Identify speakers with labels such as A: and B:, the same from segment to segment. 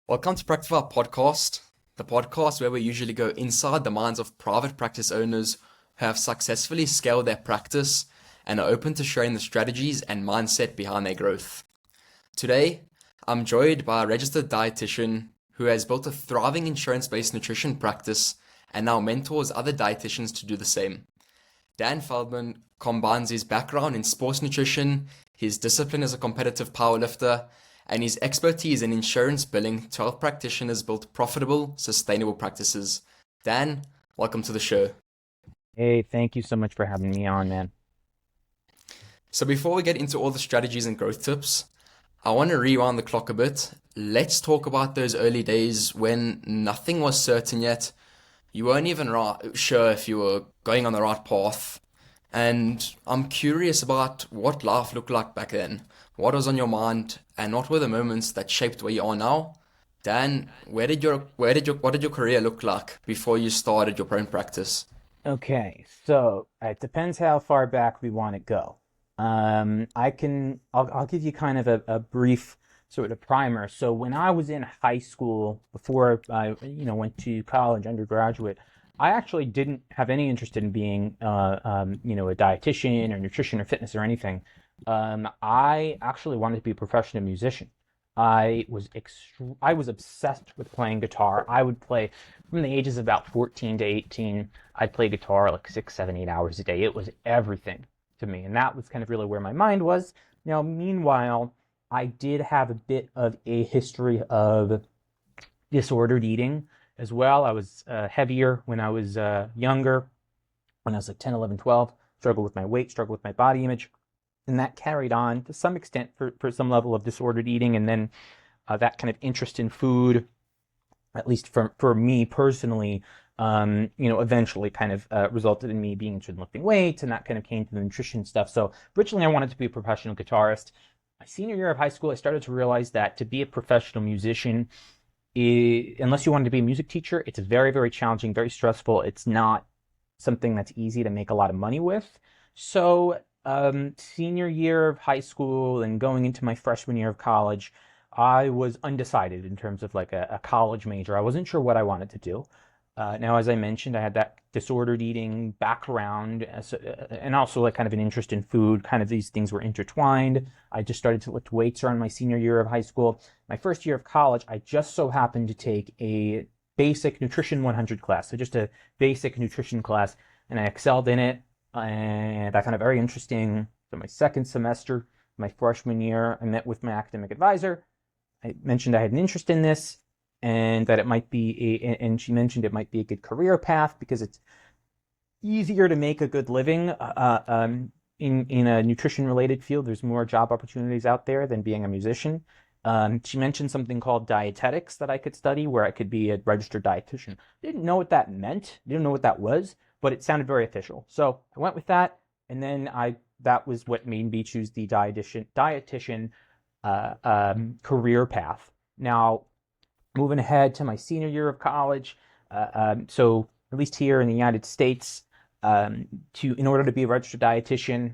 A: Welcome to Practify Podcast, the podcast where we usually go inside the minds of private practice owners who have successfully scaled their practice and are open to sharing the strategies and mindset behind their growth. Today, I'm joined by a registered dietitian who has built a thriving insurance-based nutrition practice and now mentors other dietitians to do the same. Dan Feldman combines his background in sports nutrition, his discipline as a competitive powerlifter, and his expertise in insurance billing to help practitioners build profitable, sustainable practices. Dan, welcome to the show.
B: Hey, thank you so much for having me on, man.
A: So before we get into all the strategies and growth tips, I want to rewind the clock a bit. Let's talk about those early days when nothing was certain yet. You weren't even sure if you were going on the right path. And I'm curious about what life looked like back then. What was on your mind, and what were the moments that shaped where you are now? Dan, what did your career look like before you started your own practice?
B: Okay, so it depends how far back we want to go. I'll give you kind of a brief sort of primer. So when I was in high school, before I, went to college, undergraduate, I actually didn't have any interest in being, a dietitian or nutrition or fitness or anything. I actually wanted to be a professional musician. I was obsessed with playing guitar. I would play from the ages of about 14 to 18. I'd play guitar like 6, 7, 8 hours a day. It was everything to me, and that was kind of really where my mind was. Now, meanwhile, I did have a bit of a history of disordered eating as well. I was heavier when I was younger, when I was like 10, 11, 12. Struggled with my weight, struggled with my body image. And that carried on to some extent for some level of disordered eating. And then that kind of interest in food, at least for me personally, eventually kind of resulted in me being interested in lifting weights, and that kind of came to the nutrition stuff. So originally I wanted to be a professional guitarist. My senior year of high school, I started to realize that to be a professional musician, unless you wanted to be a music teacher, it's very, very challenging, very stressful. It's not something that's easy to make a lot of money with. So senior year of high school and going into my freshman year of college, I was undecided in terms of like a college major. I wasn't sure what I wanted to do. Now, as I mentioned, I had that disordered eating background, and also like kind of an interest in food. Kind of these things were intertwined. I just started to lift weights around my senior year of high school. My first year of college, I just so happened to take a basic nutrition 100 class, so just a basic nutrition class, and I excelled in it, and I found it very interesting. So my second semester, my freshman year, I met with my academic advisor. I mentioned I had an interest in this, and that it might be and she mentioned it might be a good career path because it's easier to make a good living in a nutrition related field. There's more job opportunities out there than being a musician. She mentioned something called dietetics that I could study, where I could be a registered dietitian. Didn't know what that meant, didn't know what that was, but it sounded very official. So I went with that, and then that was what made me choose the dietitian career path. Now, moving ahead to my senior year of college, so at least here in the United States, in order to be a registered dietitian,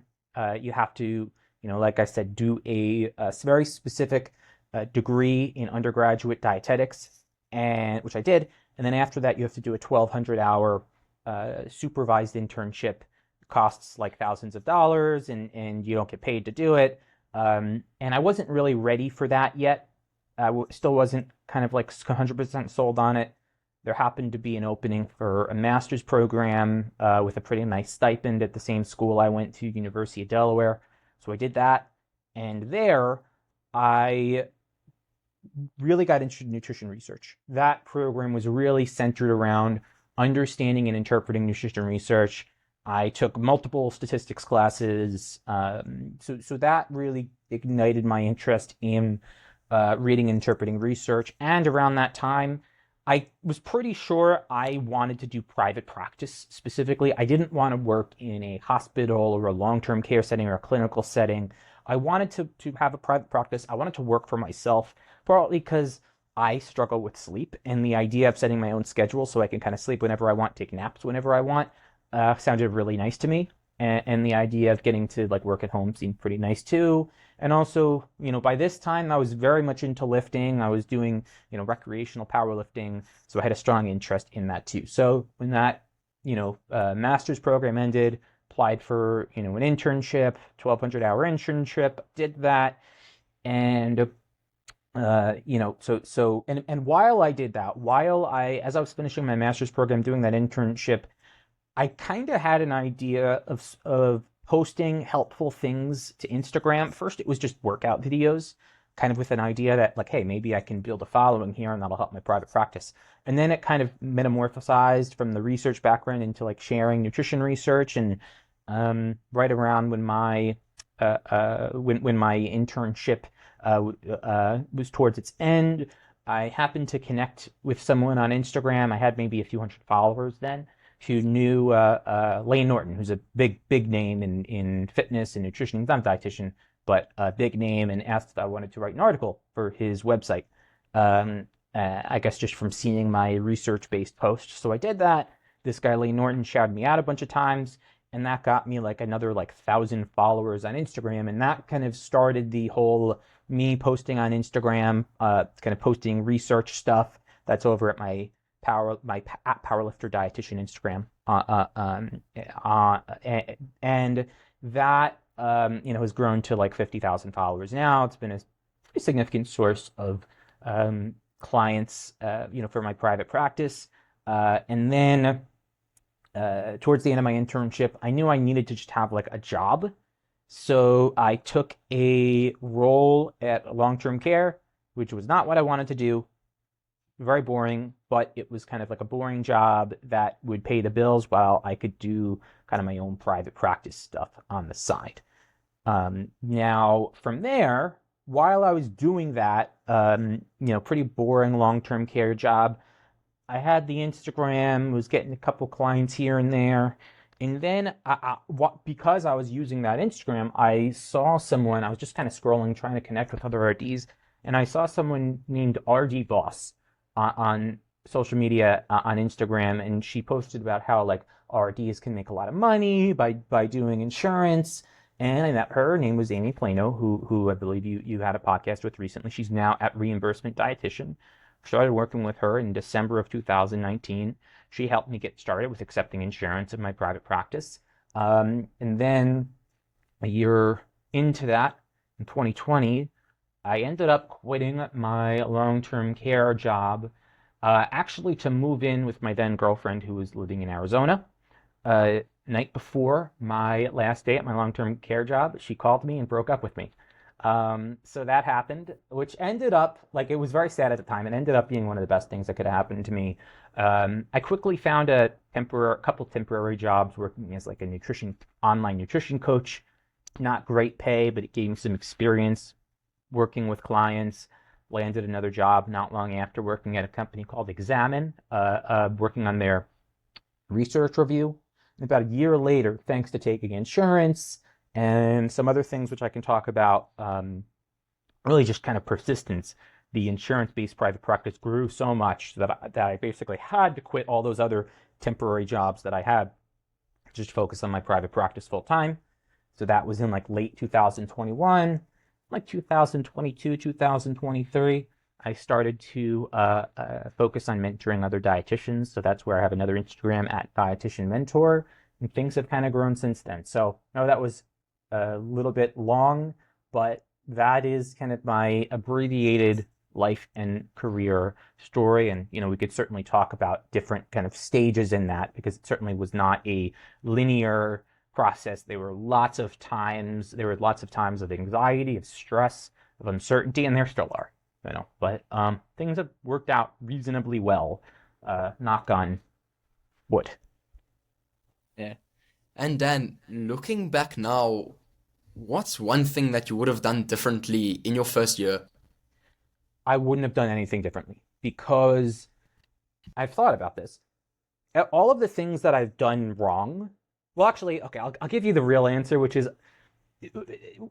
B: you have to, like I said, do a very specific degree in undergraduate dietetics, and which I did. And then after that, you have to do a 1,200-hour supervised internship. It costs like thousands of dollars, and you don't get paid to do it. And I wasn't really ready for that yet. Still wasn't kind of like 100% sold on it. There happened to be an opening for a master's program with a pretty nice stipend at the same school I went to, University of Delaware. So I did that, and there I really got interested in nutrition research. That program was really centered around understanding and interpreting nutrition research. I took multiple statistics classes, so that really ignited my interest in reading and interpreting research. And around that time, I was pretty sure I wanted to do private practice specifically. I didn't want to work in a hospital or a long-term care setting or a clinical setting. I wanted to have a private practice. I wanted to work for myself, partly because I struggle with sleep, and the idea of setting my own schedule so I can kind of sleep whenever I want, take naps whenever I want, sounded really nice to me. and the idea of getting to like work at home seemed pretty nice too. And also, by this time I was very much into lifting. I was doing, recreational powerlifting, so I had a strong interest in that too. So when that, master's program ended, applied for, an internship, 1,200-hour internship, did that, and and while I did that, as I was finishing my master's program, doing that internship, I kind of had an idea of posting helpful things to Instagram. First, it was just workout videos, kind of with an idea that like, hey, maybe I can build a following here and that'll help my private practice. And then it kind of metamorphosized from the research background into like sharing nutrition research. And right around when my when my internship was towards its end, I happened to connect with someone on Instagram. I had maybe a few hundred followers then, who knew Lane Norton, who's a big name in fitness and nutrition. He's not a dietitian, but a big name, and asked if I wanted to write an article for his website. I guess just from seeing my research-based post. So I did that. This guy, Lane Norton, shouted me out a bunch of times, and that got me like another like 1,000 followers on Instagram, and that kind of started the whole me posting on Instagram, kind of posting research stuff that's over at my at Powerlifter Dietitian Instagram, and that has grown to like 50,000 followers now. It's been a pretty significant source of clients, for my private practice. And then towards the end of my internship, I knew I needed to just have like a job. So I took a role at long-term care, which was not what I wanted to do. Very boring, but it was kind of like a boring job that would pay the bills while I could do kind of my own private practice stuff on the side. Now, from there, while I was doing that, pretty boring long-term care job, I had the Instagram, was getting a couple clients here and there. And then, because I was using that Instagram, I saw someone, I was just kind of scrolling, trying to connect with other RDs, and I saw someone named RD Boss on social media, on Instagram, and she posted about how like RDs can make a lot of money by doing insurance. And I met her. Her name was Amy Plano, who I believe you had a podcast with recently. She's now at Reimbursement Dietitian. Started working with her in December of 2019. She helped me get started with accepting insurance in my private practice. And then a year into that, in 2020, I ended up quitting my long-term care job, actually to move in with my then girlfriend who was living in Arizona. Night before my last day at my long-term care job, she called me and broke up with me. So that happened, which ended up, like, it was very sad at the time. It ended up being one of the best things that could have happened to me. I quickly found a couple temporary jobs working as like a online nutrition coach. Not great pay, but it gave me some experience working with clients. Landed another job not long after, working at a company called Examine, working on their research review. And about a year later, thanks to taking insurance and some other things which I can talk about, really just kind of persistence, the insurance-based private practice grew so much that I basically had to quit all those other temporary jobs that I had, just focus on my private practice full time. So that was in like late 2021, like 2022, 2023. I started to focus on mentoring other dietitians. So that's where I have another Instagram at Dietitian Mentor, and things have kind of grown since then. So no, that was a little bit long, but that is kind of my abbreviated life and career story. And, we could certainly talk about different kind of stages in that, because it certainly was not a linear process. There were lots of times of anxiety, of stress, of uncertainty, and there still are, but things have worked out reasonably well, knock on wood.
A: Yeah. And Dan, looking back now, what's one thing that you would have done differently in your first year?
B: I wouldn't have done anything differently, because I've thought about this. All of the things that I've done wrong, well, actually, okay, I'll give you the real answer, which is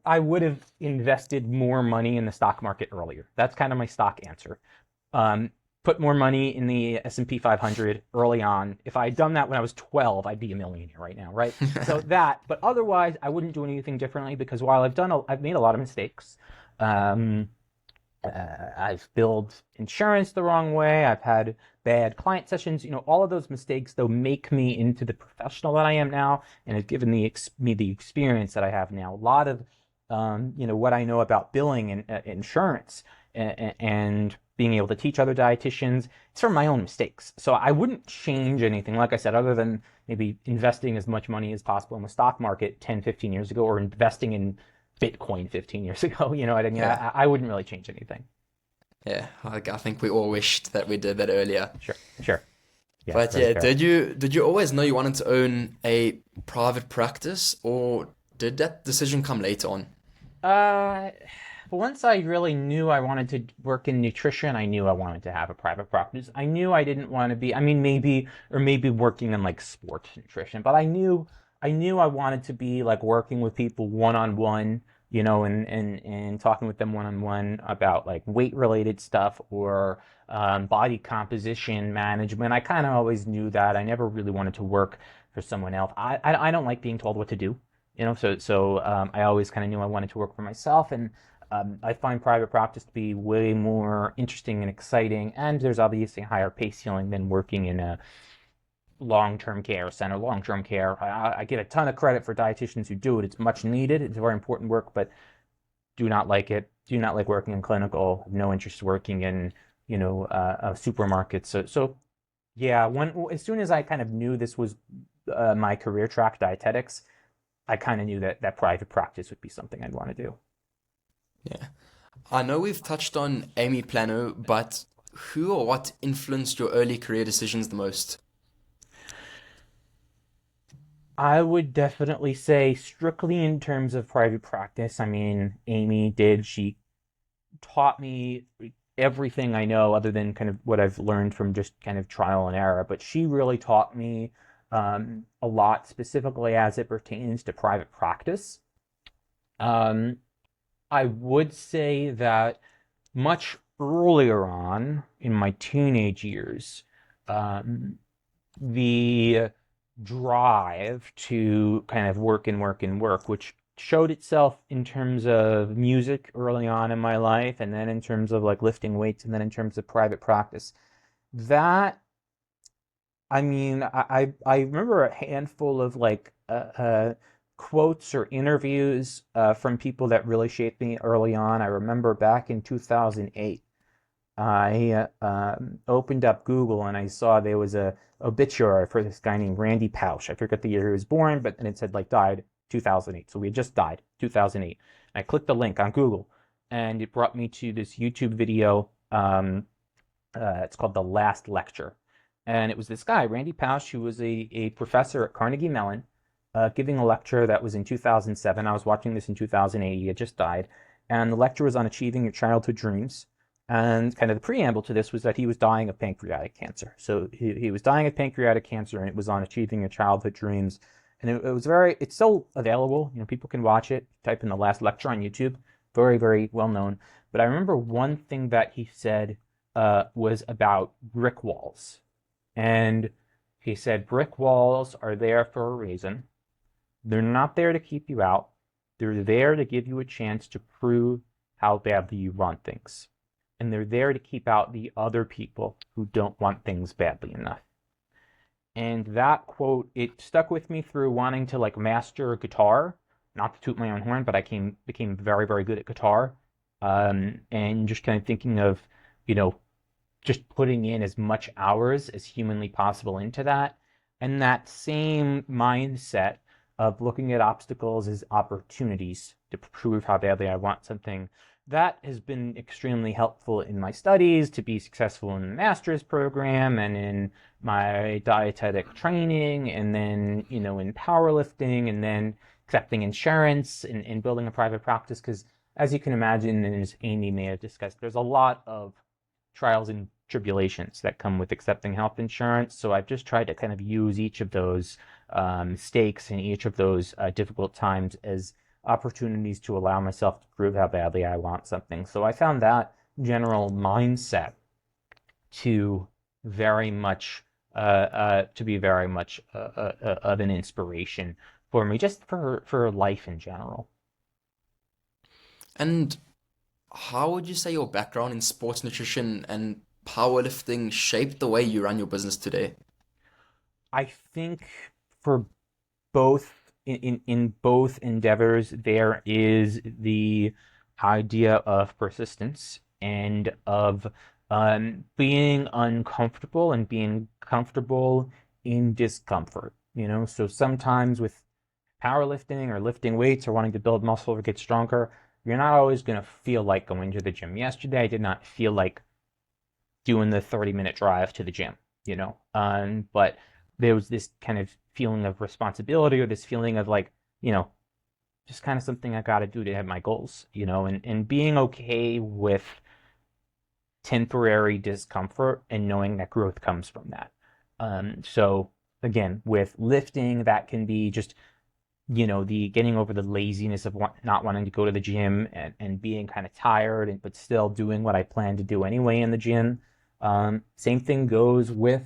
B: I would have invested more money in the stock market earlier. That's kind of my stock answer. put more money in the S&P 500 early on. If I had done that when I was 12, I'd be a millionaire right now, right? So that, but otherwise, I wouldn't do anything differently because while I've made a lot of mistakes. Um, I've billed insurance the wrong way. I've had bad client sessions. All of those mistakes, though, make me into the professional that I am now, and have given me the experience that I have now. A lot of, what I know about billing and insurance and being able to teach other dietitians, it's from my own mistakes. So I wouldn't change anything, like I said, other than maybe investing as much money as possible in the stock market 10, 15 years ago, or investing in Bitcoin 15 years ago. You know what I mean?
A: Yeah.
B: I wouldn't really change anything.
A: Yeah, I think we all wished that we did that earlier.
B: Sure, sure. Yeah,
A: But
B: very
A: yeah,
B: fair.
A: did you always know you wanted to own a private practice, or did that decision come later on?
B: Uh, Once I really knew I wanted to work in nutrition, I knew I wanted to have a private practice. I knew I didn't want to be, I mean, maybe working in like sports nutrition, but I knew I wanted to be like working with people one on one, and talking with them one on one about like weight related stuff or body composition management. I kind of always knew that. I never really wanted to work for someone else. I don't like being told what to do. So I always kind of knew I wanted to work for myself, and I find private practice to be way more interesting and exciting, and there's obviously a higher pay ceiling than working in a long-term care center. Long-term care, I give a ton of credit for dietitians who do it. It's much needed. It's very important work, but do not like it. Do not like working in clinical. No interest working in, a supermarket. So yeah, as soon as I kind of knew this was my career track, dietetics, I kind of knew that private practice would be something I'd want to do.
A: Yeah. I know we've touched on Amy Plano, but who or what influenced your early career decisions the most?
B: I would definitely say, strictly in terms of private practice, I mean, Amy did. She taught me everything I know other than kind of what I've learned from just kind of trial and error. But she really taught me a lot, specifically as it pertains to private practice. Um, I would say that much earlier on in my teenage years, um, the drive to kind of work and work and work, which showed itself in terms of music early on in my life, and then in terms of like lifting weights, and then in terms of private practice. That, I mean, I remember a handful of like quotes or interviews from people that really shaped me early on. I remember back in 2008, I opened up Google and I saw there was a obituary for this guy named Randy Pausch. I forget the year he was born, but then it said like died 2008. So we had just died 2008. I clicked the link on Google, and it brought me to this YouTube video. It's called The Last Lecture. And it was this guy, Randy Pausch, who was a professor at Carnegie Mellon, giving a lecture that was in 2007. I was watching this in 2008. He had just died. And the lecture was on achieving your childhood dreams. And kind of the preamble to this was that he was dying of pancreatic cancer. So he was dying of pancreatic cancer, and it was on achieving your childhood dreams. And it's still available. People can watch it. Type in The Last Lecture on YouTube. Very, very well known. But I remember one thing that he said was about brick walls. And he said, brick walls are there for a reason. They're not there to keep you out. They're there to give you a chance to prove how badly you want things. And they're there to keep out the other people who don't want things badly enough. And that quote, it stuck with me through wanting to like master guitar. Not to toot my own horn, but I became very, very good at guitar. And just kind of thinking of, just putting in as much hours as humanly possible into that. And that same mindset of looking at obstacles as opportunities to prove how badly I want something, that has been extremely helpful in my studies to be successful in the master's program and in my dietetic training, and then, in powerlifting, and then accepting insurance and building a private practice. Because as you can imagine, and as Amy may have discussed, there's a lot of trials and tribulations that come with accepting health insurance. So I've just tried to kind of use each of those mistakes and each of those difficult times as opportunities to allow myself to prove how badly I want something. So I found that general mindset to very much of an inspiration for me, just for life in general.
A: And how would you say your background in sports nutrition and powerlifting shaped the way you run your business today?
B: I think for in both endeavors, there is the idea of persistence and of being uncomfortable and being comfortable in discomfort. So sometimes with powerlifting or lifting weights or wanting to build muscle or get stronger, you're not always going to feel like going to the gym. Yesterday, I did not feel like doing the 30-minute drive to the gym, but there was this kind of feeling of responsibility or this feeling of like, you know, just kind of something I got to do to have my goals, and being okay with temporary discomfort and knowing that growth comes from that. So again, with lifting, that can be just, the getting over the laziness of not wanting to go to the gym and being kind of tired, but still doing what I plan to do anyway in the gym. Same thing goes with,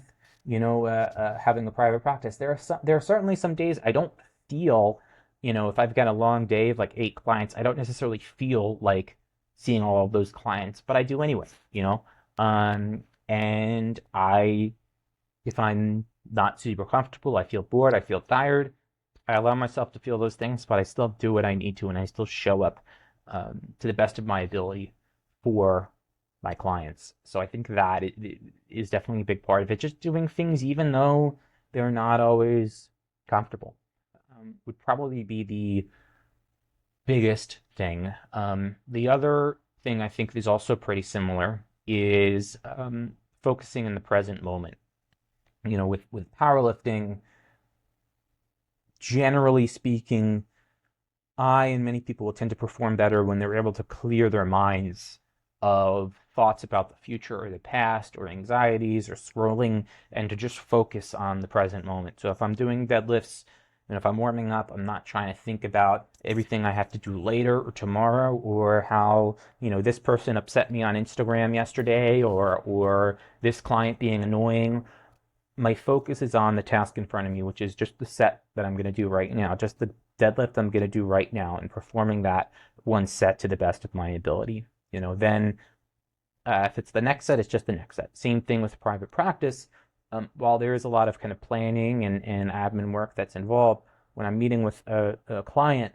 B: having a private practice. There are certainly some days I don't feel, if I've got a long day of like 8 clients, I don't necessarily feel like seeing all of those clients, but I do anyway, and if I'm not super comfortable, I feel bored, I feel tired, I allow myself to feel those things, but I still do what I need to, and I still show up to the best of my ability for my clients. So I think that it is definitely a big part of it. Just doing things even though they're not always comfortable would probably be the biggest thing. The other thing I think is also pretty similar is focusing in the present moment. With powerlifting, generally speaking, I and many people will tend to perform better when they're able to clear their minds of thoughts about the future or the past or anxieties or scrolling, and to just focus on the present moment. So if I'm doing deadlifts and if I'm warming up, I'm not trying to think about everything I have to do later or tomorrow, or how, this person upset me on Instagram yesterday, or this client being annoying. My focus is on the task in front of me, which is just the set that I'm going to do right now, just the deadlift I'm going to do right now, and performing that one set to the best of my ability. Then if it's the next set, it's just the next set. Same thing with private practice. While there is a lot of kind of planning and admin work that's involved, when I'm meeting with a client,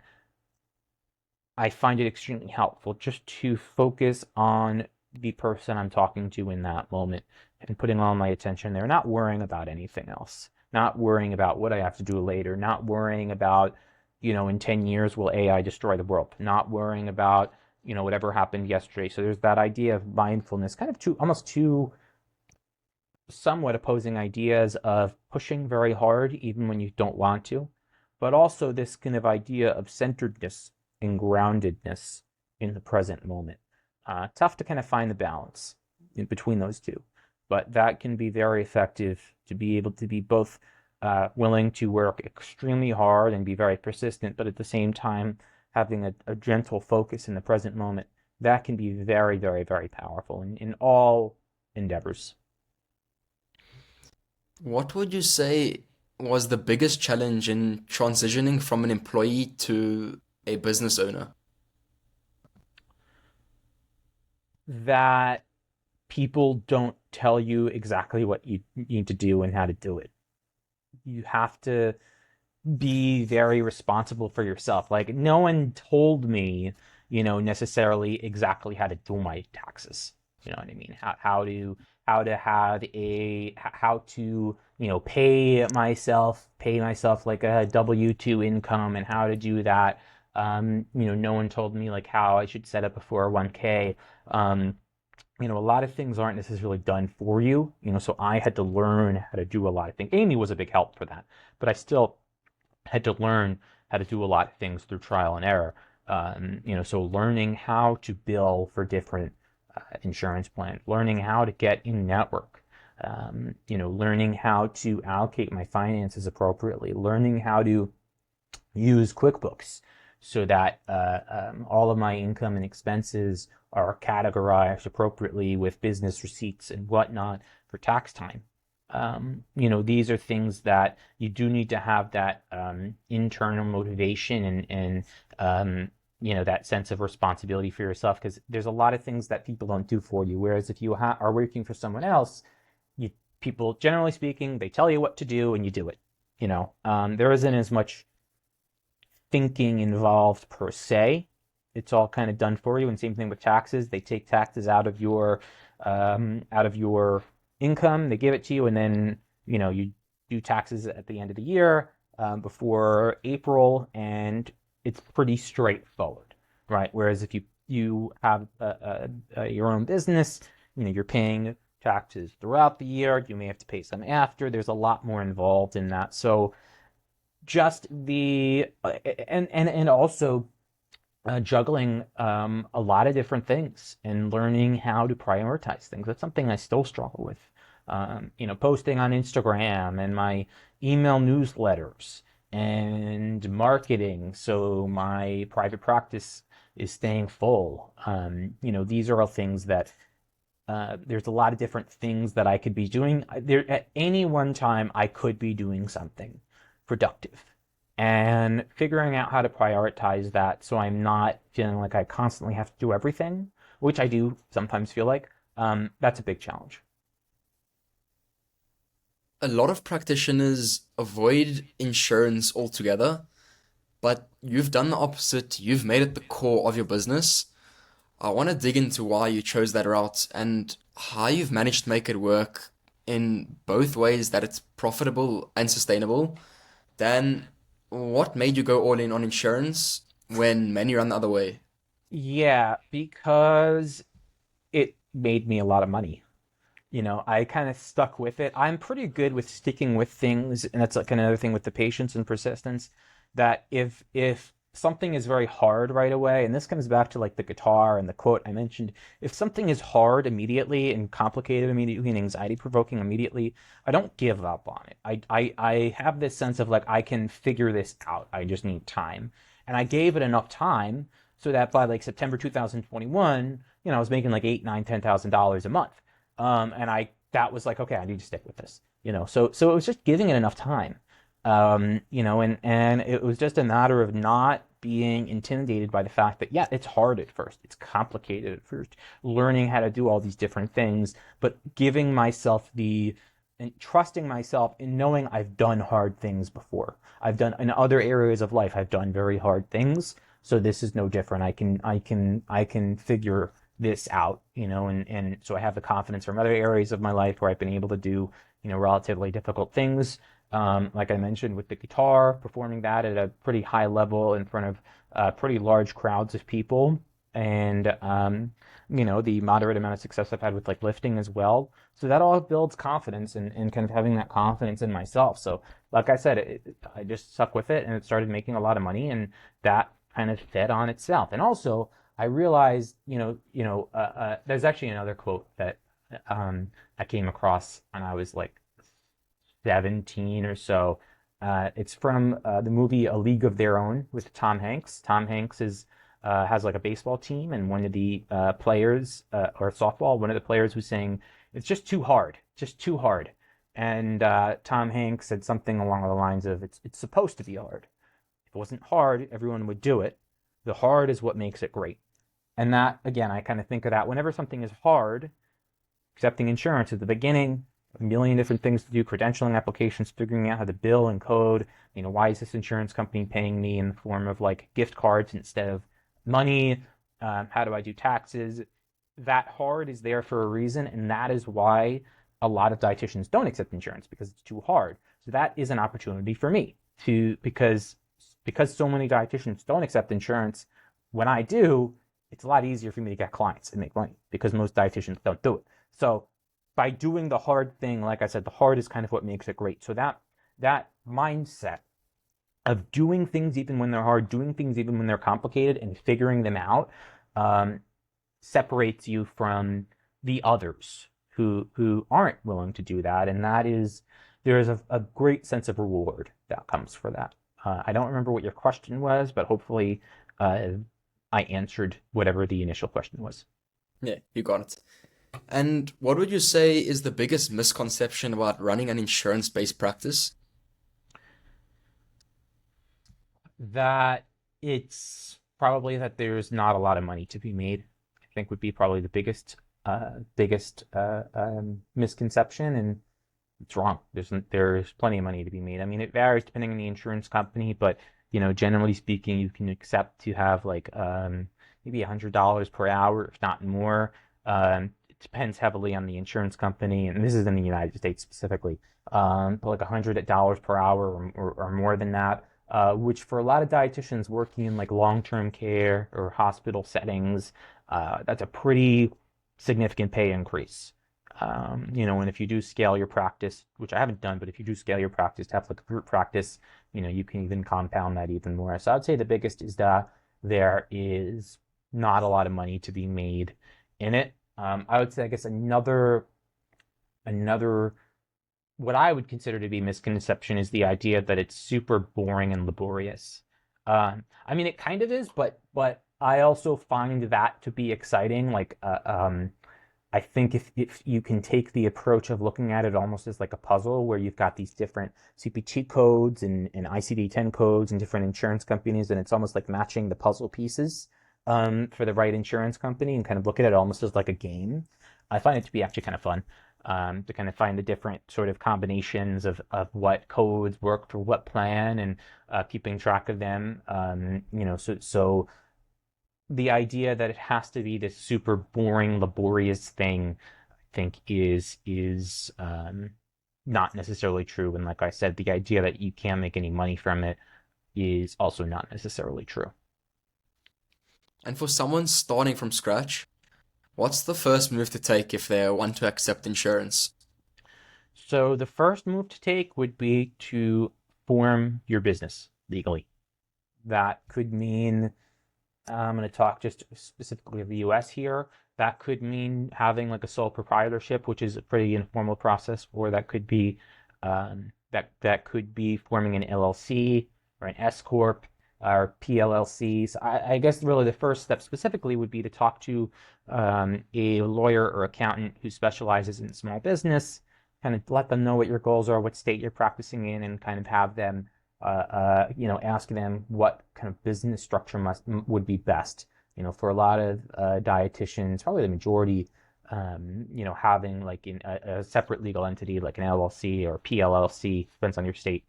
B: I find it extremely helpful just to focus on the person I'm talking to in that moment and putting all my attention there, not worrying about anything else, not worrying about what I have to do later, not worrying about, in 10 years, will AI destroy the world, not worrying about, whatever happened yesterday. So there's that idea of mindfulness, kind of almost two somewhat opposing ideas of pushing very hard even when you don't want to, but also this kind of idea of centeredness and groundedness in the present moment. Tough to kind of find the balance in between those two, but that can be very effective to be able to be both willing to work extremely hard and be very persistent, but at the same time having a gentle focus in the present moment. That can be very, very, very powerful in all endeavors.
A: What would you say was the biggest challenge in transitioning from an employee to a business owner?
B: That people don't tell you exactly what you need to do and how to do it. You have to be very responsible for yourself. Like, no one told me, necessarily exactly how to do my taxes. You know what I mean? How to, pay myself like a W-2 income and how to do that. No one told me like how I should set up a 401k. A lot of things aren't necessarily done for you, so I had to learn how to do a lot of things. Amy was a big help for that, but I still had to learn how to do a lot of things through trial and error. So learning how to bill for different insurance plans, learning how to get in network, learning how to allocate my finances appropriately, learning how to use QuickBooks so that all of my income and expenses are categorized appropriately with business receipts and whatnot for tax time. These are things that you do need to have that internal motivation and that sense of responsibility for yourself, because there's a lot of things that people don't do for you. Whereas if you are working for someone else, people, generally speaking, they tell you what to do and you do it. There isn't as much thinking involved per se. It's all kind of done for you. And same thing with taxes. They take taxes out of your income. They give it to you, and then you do taxes at the end of the year before April, and it's pretty straightforward, right? Whereas if you have your own business, you're paying taxes throughout the year. You may have to pay some after. There's a lot more involved in that. So just the and also juggling a lot of different things and learning how to prioritize things. That's something I still struggle with. Posting on Instagram and my email newsletters and marketing, so my private practice is staying full. These are all things that there's a lot of different things that I could be doing. There, at any one time, I could be doing something productive. And figuring out how to prioritize that so I'm not feeling like I constantly have to do everything, which I do sometimes feel like, that's a big challenge.
A: A lot of practitioners avoid insurance altogether, but you've done the opposite. You've made it the core of your business. I want to dig into why you chose that route and how you've managed to make it work in both ways that it's profitable and sustainable. Then, what made you go all in on insurance when many run the other way?
B: Yeah, because it made me a lot of money. I kind of stuck with it. I'm pretty good with sticking with things, and that's like another thing with the patience and persistence. That if something is very hard right away, and this comes back to like the guitar and the quote I mentioned, if something is hard immediately and complicated immediately and anxiety provoking immediately, I don't give up on it. I have this sense of like I can figure this out. I just need time, and I gave it enough time so that by like September 2021, I was making like eight, nine, $10,000 a month. And that was like, okay, I need to stick with this, so it was just giving it enough time, and it was just a matter of not being intimidated by the fact that, yeah, it's hard at first, it's complicated at first, learning how to do all these different things, but giving myself and trusting myself in knowing I've done hard things before. I've done in other areas of life, I've done very hard things. So this is no different. I can figure this out, and so I have the confidence from other areas of my life where I've been able to do, relatively difficult things. Like I mentioned with the guitar, performing that at a pretty high level in front of pretty large crowds of people, and the moderate amount of success I've had with like lifting as well. So that all builds confidence and kind of having that confidence in myself. So like I said, I just stuck with it and it started making a lot of money, and that kind of fed on itself. And also I realized, there's actually another quote that I came across when I was like 17 or so. It's from the movie A League of Their Own with Tom Hanks. Tom Hanks has like a baseball team, and one of the players, or softball, one of the players was saying, "It's just too hard." And Tom Hanks said something along the lines of, "It's supposed to be hard. If it wasn't hard, everyone would do it. The hard is what makes it great." And that, again, I kind of think of that whenever something is hard, accepting insurance at the beginning, a million different things to do, credentialing applications, figuring out how to bill and code, why is this insurance company paying me in the form of like gift cards instead of money? How do I do taxes? That hard is there for a reason, and that is why a lot of dietitians don't accept insurance, because it's too hard. So that is an opportunity for me because so many dietitians don't accept insurance. When I do, it's a lot easier for me to get clients and make money because most dietitians don't do it. So by doing the hard thing, like I said, the hard is kind of what makes it great. So that mindset of doing things even when they're hard, doing things even when they're complicated, and figuring them out, separates you from the others who aren't willing to do that. And there is a great sense of reward that comes for that. I don't remember what your question was, but hopefully I answered whatever the initial question was.
A: Yeah, you got it. And what would you say is the biggest misconception about running an insurance-based practice?
B: That it's probably that there's not a lot of money to be made. I think would be probably the biggest misconception, and it's wrong. There's plenty of money to be made. I mean, it varies depending on the insurance company, but generally speaking, you can accept to have like maybe $100 per hour, if not more. It depends heavily on the insurance company, and this is in the United States specifically. But like $100 per hour or more than that, which for a lot of dietitians working in like long-term care or hospital settings, that's a pretty significant pay increase. And if you do scale your practice, which I haven't done, but if you do scale your practice to have like a group practice, you can even compound that even more. So I'd say the biggest is that there is not a lot of money to be made in it. I would say, I guess another what I would consider to be misconception is the idea that it's super boring and laborious. I mean, it kind of is, but I also find that to be exciting. Like, I think if you can take the approach of looking at it almost as like a puzzle where you've got these different CPT codes and ICD-10 codes and different insurance companies, and it's almost like matching the puzzle pieces for the right insurance company and kind of look at it almost as like a game. I find it to be actually kind of fun to kind of find the different sort of combinations of what codes work for what plan and keeping track of them. So the idea that it has to be this super boring, laborious thing, I think is not necessarily true. And like I said, the idea that you can't make any money from it is also not necessarily true.
A: And for someone starting from scratch, what's the first move to take if they want to accept insurance?
B: So the first move to take would be to form your business legally. That could mean I'm going to talk just specifically of the US here. That could mean having like a sole proprietorship, which is a pretty informal process, or that could be forming an LLC or an S corp or PLLCs. I guess really the first step specifically would be to talk to a lawyer or accountant who specializes in small business, kind of let them know what your goals are, what state you're practicing in, and kind of have them ask them what kind of business structure would be best. For a lot of dietitians, probably the majority, having like a separate legal entity like an LLC or PLLC, depends on your state,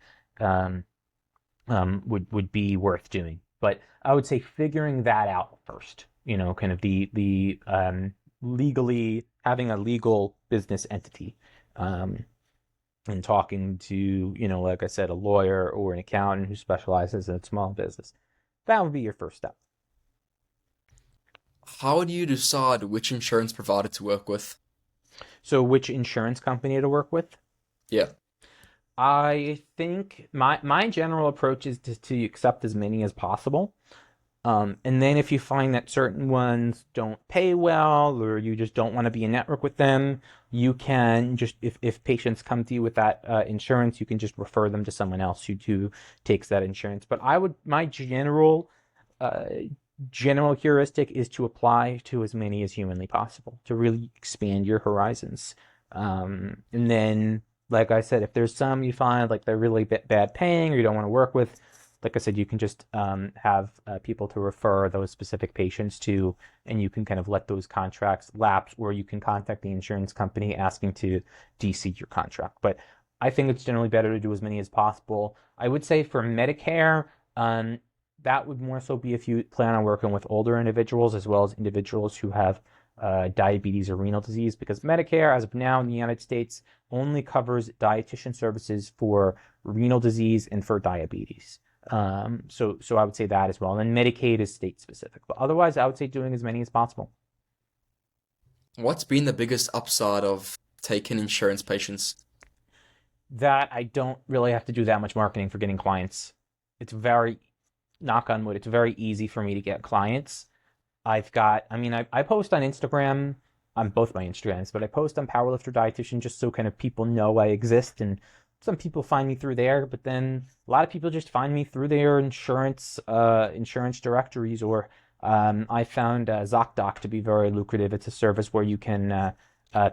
B: would be worth doing. But I would say figuring that out first. Kind of the legally having a legal business entity. And talking to, like I said, a lawyer or an accountant who specializes in small business. That would be your first step.
A: How do you decide which insurance provider to work with?
B: So, which insurance company to work with?
A: Yeah.
B: I think my general approach is to accept as many as possible. And then if you find that certain ones don't pay well or you just don't want to be in network with them, you can just, if patients come to you with that insurance, you can just refer them to someone else who too takes that insurance. But my uh, general heuristic is to apply to as many as humanly possible to really expand your horizons. And then, like I said, if there's some you find like they're really bad paying or you don't want to work with, like I said, you can just have people to refer those specific patients to, and you can kind of let those contracts lapse, or you can contact the insurance company asking to DC your contract. But I think it's generally better to do as many as possible. I would say for Medicare, that would more so be if you plan on working with older individuals as well as individuals who have diabetes or renal disease, because Medicare, as of now in the United States, only covers dietitian services for renal disease and for diabetes. So I would say that as well. And then Medicaid is state specific. But otherwise, I would say doing as many as possible.
A: What's been the biggest upside of taking insurance patients?
B: That I don't really have to do that much marketing for getting clients. It's very, knock on wood, it's very easy for me to get clients. I post on Instagram, on both my Instagrams, but I post on Powerlifter Dietitian just so kind of people know I exist, and some people find me through there, but then a lot of people just find me through their insurance directories, or I found ZocDoc to be very lucrative. It's a service where you can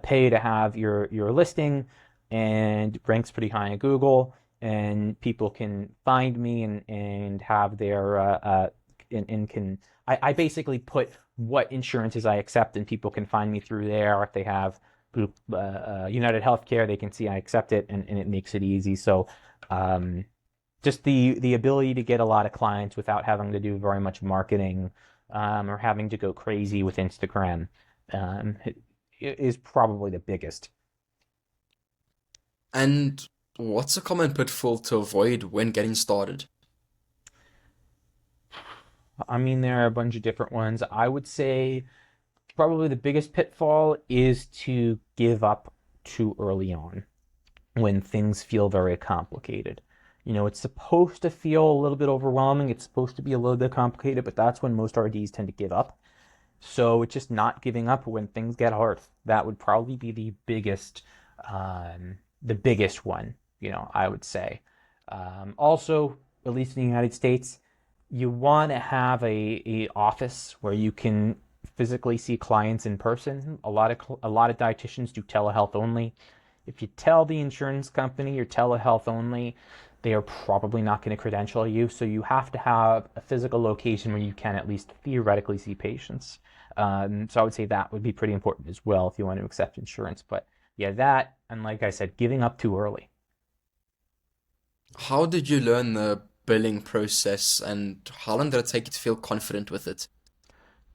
B: pay to have your listing, and it ranks pretty high in Google, and people can find me and have their and can I basically put what insurances I accept, and people can find me through there. If they have United Healthcare, they can see I accept it, and it makes it easy. So just the ability to get a lot of clients without having to do very much marketing, or having to go crazy with Instagram, is probably the biggest.
A: And what's a common pitfall to avoid when getting started?
B: I mean, there are a bunch of different ones. I would say probably the biggest pitfall is to give up too early on when things feel very complicated. It's supposed to feel a little bit overwhelming. It's supposed to be a little bit complicated, but that's when most RDs tend to give up. So it's just not giving up when things get hard. That would probably be the biggest one, I would say. Also, at least in the United States, you want to have a office where you can physically see clients in person. A lot of dietitians do telehealth only. If you tell the insurance company you're telehealth only, they are probably not going to credential you. So you have to have a physical location where you can at least theoretically see patients. So I would say that would be pretty important as well if you want to accept insurance. But yeah, that, and like I said, giving up too early.
A: How did you learn the billing process and how long did it take you to feel confident with it?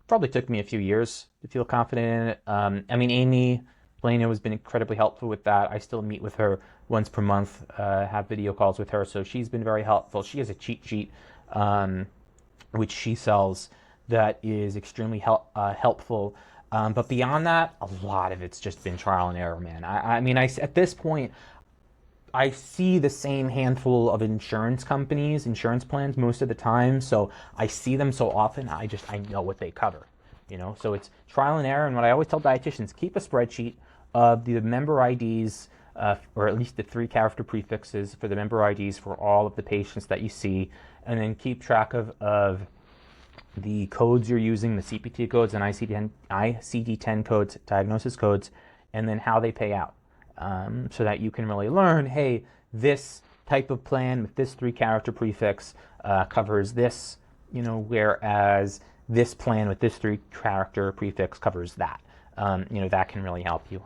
B: Probably took me a few years to feel confident in it. I mean, Amy Plano has been incredibly helpful with that. I still meet with her once per month, have video calls with her, so she's been very helpful. She has a cheat sheet, um, which she sells, that is extremely helpful. But beyond that, a lot of it's just been trial and error, man. I mean, at this point, I see the same handful of insurance plans most of the time. So I see them so often, I know what they cover, So it's trial and error. And what I always tell dietitians, keep a spreadsheet of the member IDs, or at least the 3-character prefixes for the member IDs for all of the patients that you see, and then keep track of the codes you're using, the CPT codes and ICD-10 codes, diagnosis codes, and then how they pay out. So that you can really learn, hey, this type of plan with this 3-character prefix covers this, whereas this plan with this 3-character prefix covers that. That can really help you.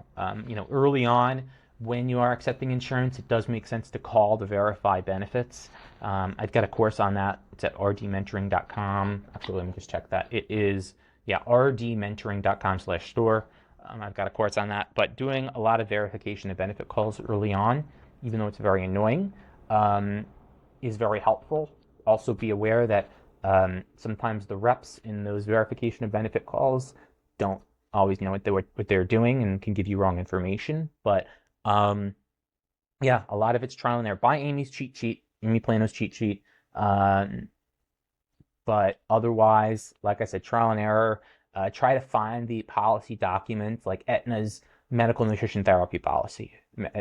B: Early on, when you are accepting insurance, it does make sense to call the verify benefits. I've got a course on that. It's at rdmentoring.com. Actually, let me just check that. It is, yeah, rdmentoring.com/store. I've got a course on that, but doing a lot of verification of benefit calls early on, even though it's very annoying, is very helpful. Also be aware that sometimes the reps in those verification of benefit calls don't always know what they're doing and can give you wrong information. But yeah, a lot of it's trial and error. Buy Amy's cheat sheet, Amy Plano's cheat sheet. But otherwise, like I said, trial and error. Try to find the policy documents like Aetna's medical nutrition therapy policy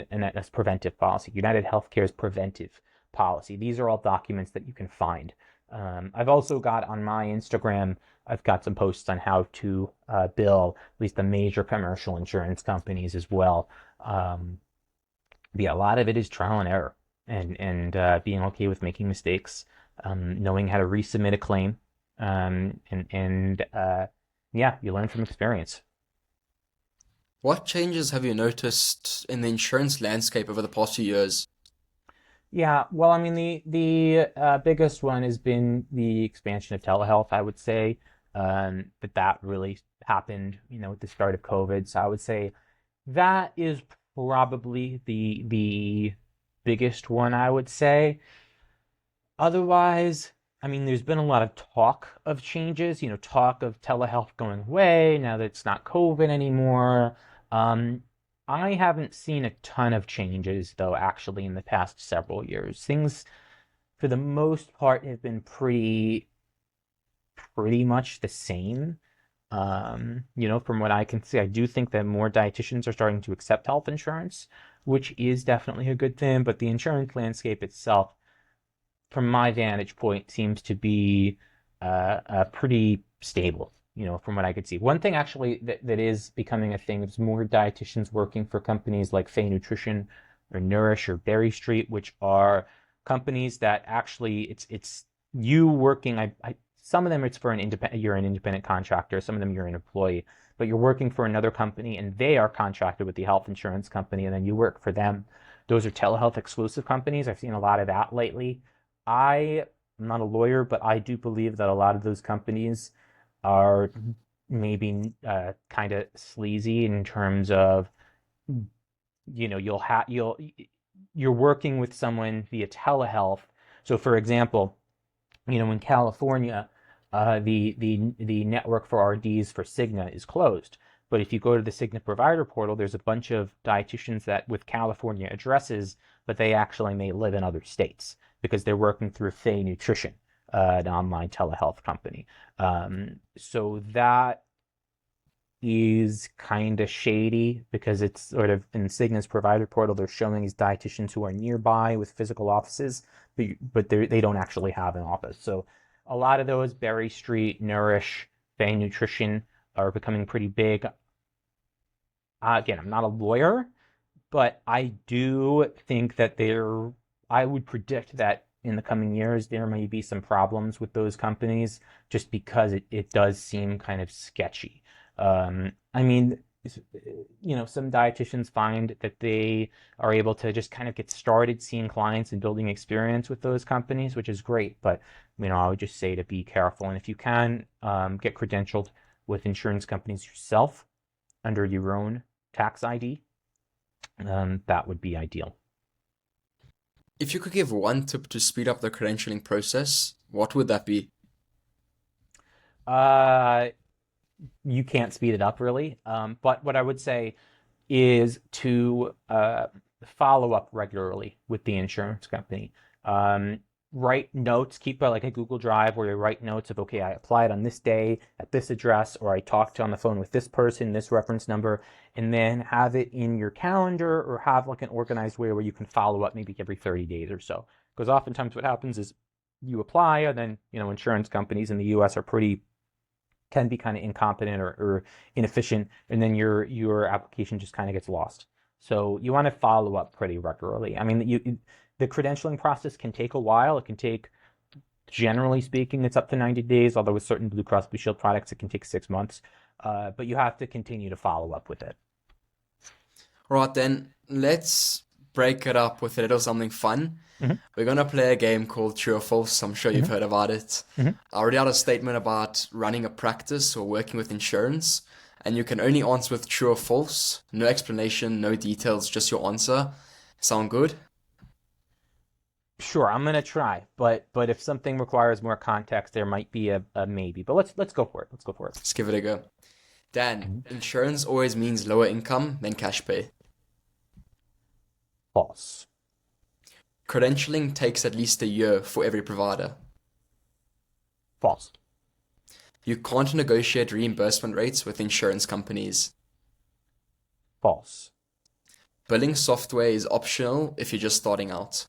B: and Aetna's preventive policy, United Healthcare's preventive policy. These are all documents that you can find. I've also got on my Instagram, I've got some posts on how to bill at least the major commercial insurance companies as well. Yeah, a lot of it is trial and error, and being okay with making mistakes, knowing how to resubmit a claim, and yeah, you learn from experience.
A: What changes have you noticed in the insurance landscape over the past few years?
B: Yeah, well, I mean, the biggest one has been the expansion of telehealth, I would say. That really happened, with the start of COVID. So I would say that is probably the biggest one, I would say. Otherwise, I mean, there's been a lot of talk of changes, talk of telehealth going away now that it's not COVID anymore. Um, I haven't seen a ton of changes, though, actually, in the past several years. Things, for the most part, have been pretty much the same. From what I can see, I do think that more dietitians are starting to accept health insurance, which is definitely a good thing, but the insurance landscape itself, from my vantage point, seems to be pretty stable, from what I could see. One thing actually that is becoming a thing is more dietitians working for companies like Fay Nutrition or Nourish or Berry Street, which are companies that actually it's you working. Some of them it's for you're an independent contractor, some of them you're an employee, but you're working for another company and they are contracted with the health insurance company and then you work for them. Those are telehealth exclusive companies. I've seen a lot of that lately. I'm not a lawyer, but I do believe that a lot of those companies are maybe kind of sleazy in terms of you're working with someone via telehealth. So for example, in California, the network for RDs for Cigna is closed. But if you go to the Cigna provider portal, there's a bunch of dietitians that with California addresses, but they actually may live in other states because they're working through Fay Nutrition, an online telehealth company. So that is kind of shady because it's sort of in Cigna's provider portal, they're showing these dietitians who are nearby with physical offices, but they don't actually have an office. So a lot of those, Berry Street, Nourish, Fay Nutrition, are becoming pretty big. Again, I'm not a lawyer, but I do think that I would predict that in the coming years, there may be some problems with those companies just because it does seem kind of sketchy. I mean, some dietitians find that they are able to just kind of get started seeing clients and building experience with those companies, which is great. But, I would just say to be careful. And if you can get credentialed with insurance companies yourself under your own tax ID, that would be ideal.
A: If you could give one tip to speed up the credentialing process, what would that be?
B: You can't speed it up really. But what I would say is to follow up regularly with the insurance company. Write notes, keep like a Google Drive where you write notes of, okay, I applied on this day at this address, or I talked on the phone with this person, this reference number, and then have it in your calendar or have like an organized way where you can follow up maybe every 30 days or so. Because oftentimes what happens is you apply and then, insurance companies in the US can be kind of incompetent or inefficient, and then your application just kind of gets lost. So you want to follow up pretty regularly. I mean, the credentialing process can take a while. It can take, generally speaking, it's up to 90 days, although with certain Blue Cross Blue Shield products, it can take 6 months. But you have to continue to follow up with it.
A: Right then, let's break it up with a little something fun.
B: Mhm.
A: We're going to play a game called True or False. I'm sure you've heard about it. I already had a statement about running a practice or working with insurance, and you can only answer with true or false. No explanation, no details, just your answer. Sound good?
B: Sure, I'm gonna try, but if something requires more context, there might be a maybe. But let's go for it. Let's go for it.
A: Let's give it a go. Dan, insurance always means lower income than cash pay.
B: False.
A: Credentialing takes at least a year for every provider.
B: False.
A: You can't negotiate reimbursement rates with insurance companies.
B: False.
A: Billing software is optional if you're just starting out.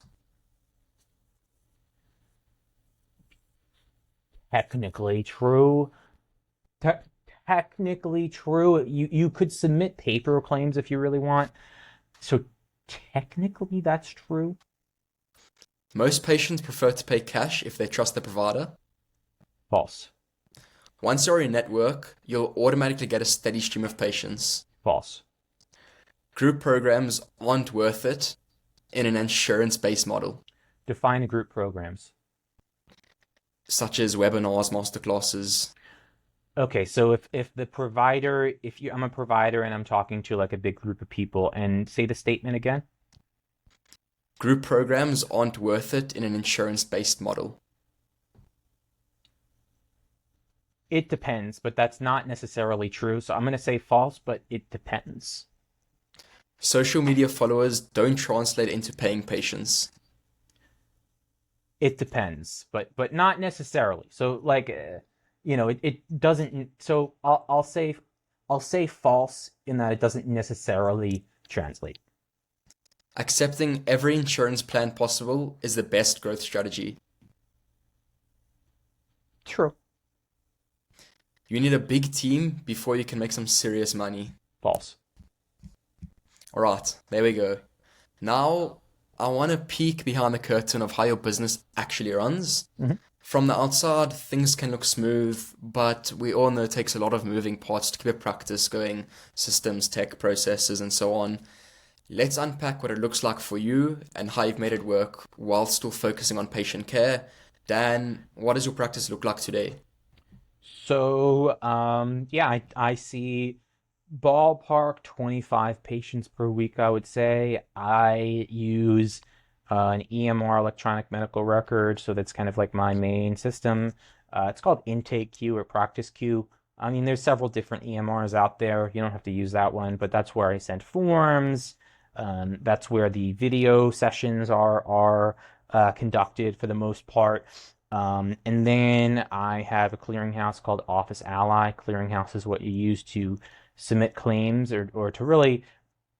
B: Technically true. Technically true. You could submit paper claims if you really want. So technically that's true.
A: Most patients prefer to pay cash if they trust the provider.
B: False.
A: Once you're in network, you'll automatically get a steady stream of patients.
B: False.
A: Group programs aren't worth it in an insurance-based model,
B: Define group programs.
A: such as webinars, masterclasses.
B: Okay, so if the provider, I'm a provider and I'm talking to like a big group of people, and say the statement again.
A: Group programs aren't worth it in an insurance-based model.
B: It depends, but that's not necessarily true. So I'm going to say false, but it depends.
A: Social media followers don't translate into paying patients.
B: It depends, but not necessarily. So like, it doesn't. So I'll say false in that it doesn't necessarily translate.
A: Accepting every insurance plan possible is the best growth strategy.
B: True.
A: You need a big team before you can make some serious money.
B: False.
A: All right, there we go. Now, I want to peek behind the curtain of how your business actually runs.
B: Mhm.
A: From the outside, things can look smooth, but we all know it takes a lot of moving parts to keep a practice going, systems, tech, processes, and so on. Let's unpack what it looks like for you and how you've made it work while still focusing on patient care. Dan, what does your practice look like today?
B: So, yeah, I see ballpark 25 patients per week, I would say. I use an EMR, electronic medical record, so that's kind of like my main system. It's called Intake Queue or Practice Queue. I mean, there's several different EMRs out there. You don't have to use that one, but that's where I send forms. That's where the video sessions are conducted for the most part. And then I have a clearinghouse called Office Ally. Clearinghouse is what you use to submit claims or to really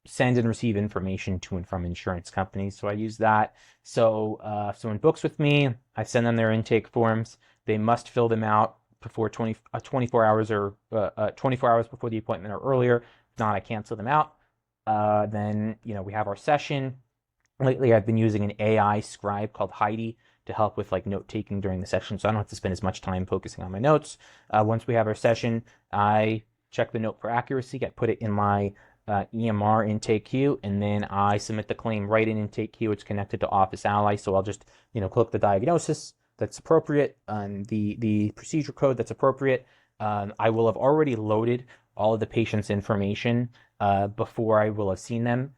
B: send and receive information to and from insurance companies. So I use that. So if someone books with me, I send them their intake forms. They must fill them out before 24 hours or 24 hours before the appointment or earlier. If not, I cancel them out. Then we have our session. Lately, I've been using an AI scribe called Heidi to help with like note taking during the session, so I don't have to spend as much time focusing on my notes. Once we have our session, I check the note for accuracy. I put it in my EMR intake queue, and then I submit the claim right in intake queue. It's connected to Office Ally, so I'll just click the diagnosis that's appropriate, the procedure code that's appropriate. I will have already loaded all of the patient's information before I will have seen them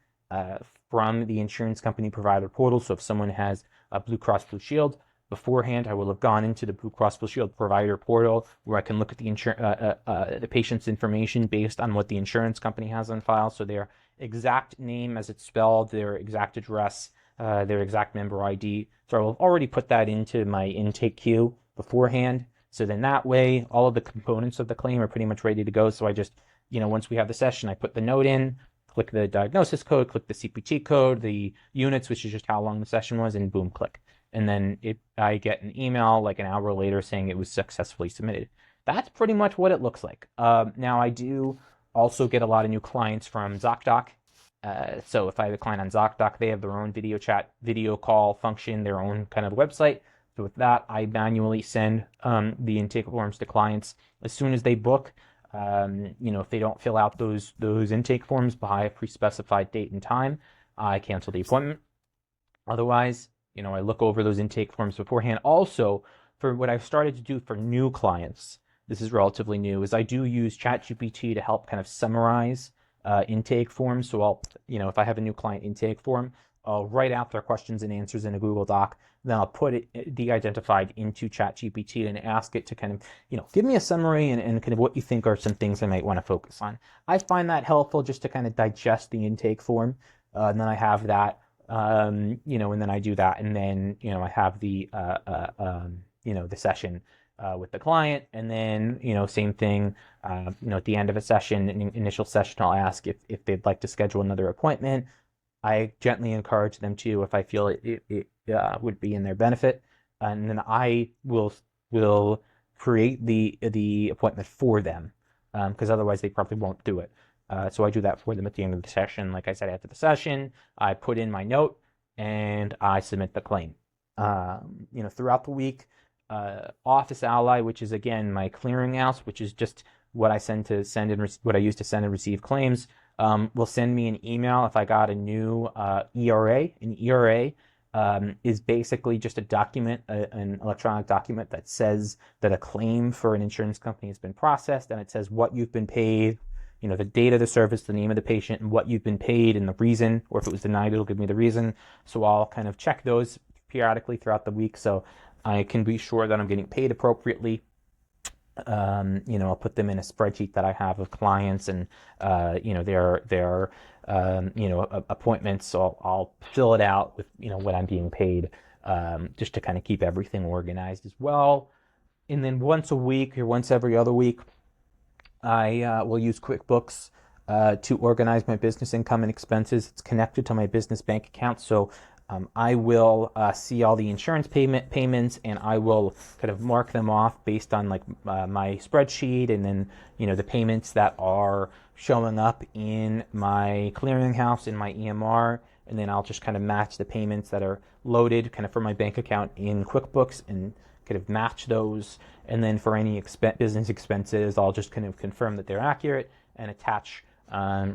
B: from the insurance company provider portal. So if someone has a Blue Cross Blue Shield, beforehand, I will have gone into the Blue Cross Blue Shield provider portal where I can look at the patient's information based on what the insurance company has on file. So their exact name as it's spelled, their exact address, their exact member ID. So I will have already put that into my intake queue beforehand. So then that way, all of the components of the claim are pretty much ready to go. So I just, once we have the session, I put the note in, click the diagnosis code, click the CPT code, the units, which is just how long the session was, and boom, click. And then I get an email like an hour later saying it was successfully submitted. That's pretty much what it looks like. Now, I do also get a lot of new clients from ZocDoc. So if I have a client on ZocDoc, they have their own video chat, video call function, their own kind of website. So with that, I manually send the intake forms to clients as soon as they book. If they don't fill out those intake forms by a pre-specified date and time, I cancel the appointment. Otherwise, I look over those intake forms beforehand. Also, for what I've started to do for new clients, this is relatively new, is I do use ChatGPT to help kind of summarize intake forms. So I'll, if I have a new client intake form, I'll write out their questions and answers in a Google Doc. Then I'll put it de-identified into ChatGPT and ask it to kind of, give me a summary and kind of what you think are some things I might want to focus on. I find that helpful just to kind of digest the intake form. And then I have that, and then I do that. And then, I have the session with the client. And then, same thing, at the end of a session, initial session, I'll ask if they'd like to schedule another appointment. I gently encourage them to if I feel it would be in their benefit, and then I will create the appointment for them, because otherwise they probably won't do it. So I do that for them at the end of the session. Like I said, after the session, I put in my note and I submit the claim. Throughout the week, Office Ally, which is again my clearinghouse, which is just what I what I use to send and receive claims. Will send me an email if I got a new ERA. An ERA is basically just a document, an electronic document that says that a claim for an insurance company has been processed, and it says what you've been paid, the date of the service, the name of the patient, and what you've been paid, and the reason, or if it was denied, it'll give me the reason. So I'll kind of check those periodically throughout the week so I can be sure that I'm getting paid appropriately. I'll put them in a spreadsheet that I have of clients and, their appointments. So I'll fill it out with, what I'm being paid, just to kind of keep everything organized as well. And then once a week or once every other week, I will use QuickBooks to organize my business income and expenses. It's connected to my business bank account. So I will see all the insurance payments, and I will kind of mark them off based on like my spreadsheet, and then the payments that are showing up in my clearinghouse in my EMR, and then I'll just kind of match the payments that are loaded kind of for my bank account in QuickBooks and kind of match those, and then for any business expenses, I'll just kind of confirm that they're accurate and attach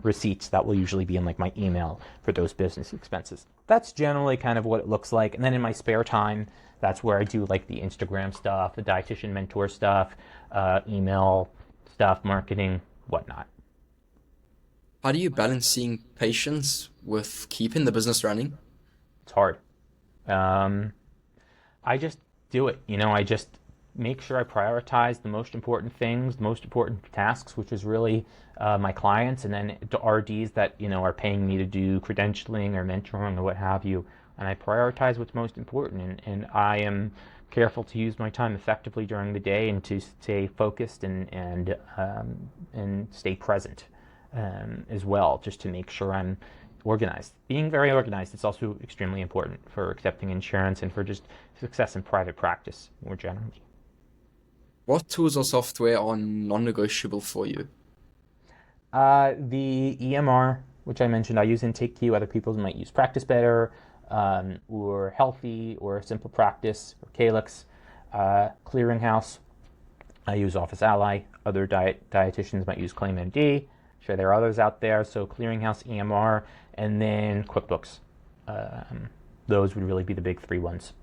B: receipts that will usually be in like my email for those business expenses. That's generally kind of what it looks like. And then in my spare time, that's where I do like the Instagram stuff, the dietitian mentor stuff, email stuff, marketing, whatnot.
A: How do you balance seeing patients with keeping the business running?
B: It's hard. Um, I just do it. I just make sure I prioritize the most important things, the most important tasks, which is really my clients, and then the RDs that are paying me to do credentialing or mentoring or what have you. And I prioritize what's most important, and I am careful to use my time effectively during the day and to stay focused and stay present as well, just to make sure I'm organized. Being very organized is also extremely important for accepting insurance and for just success in private practice more generally.
A: What tools or software are non-negotiable for you?
B: The EMR, which I mentioned, I use IntakeQ. Other people might use Practice Better, or Healthy, or Simple Practice, or Calyx. Clearinghouse, I use Office Ally. Other dietitians might use ClaimMD. Sure, there are others out there. So Clearinghouse, EMR, and then QuickBooks. Those would really be the big three ones.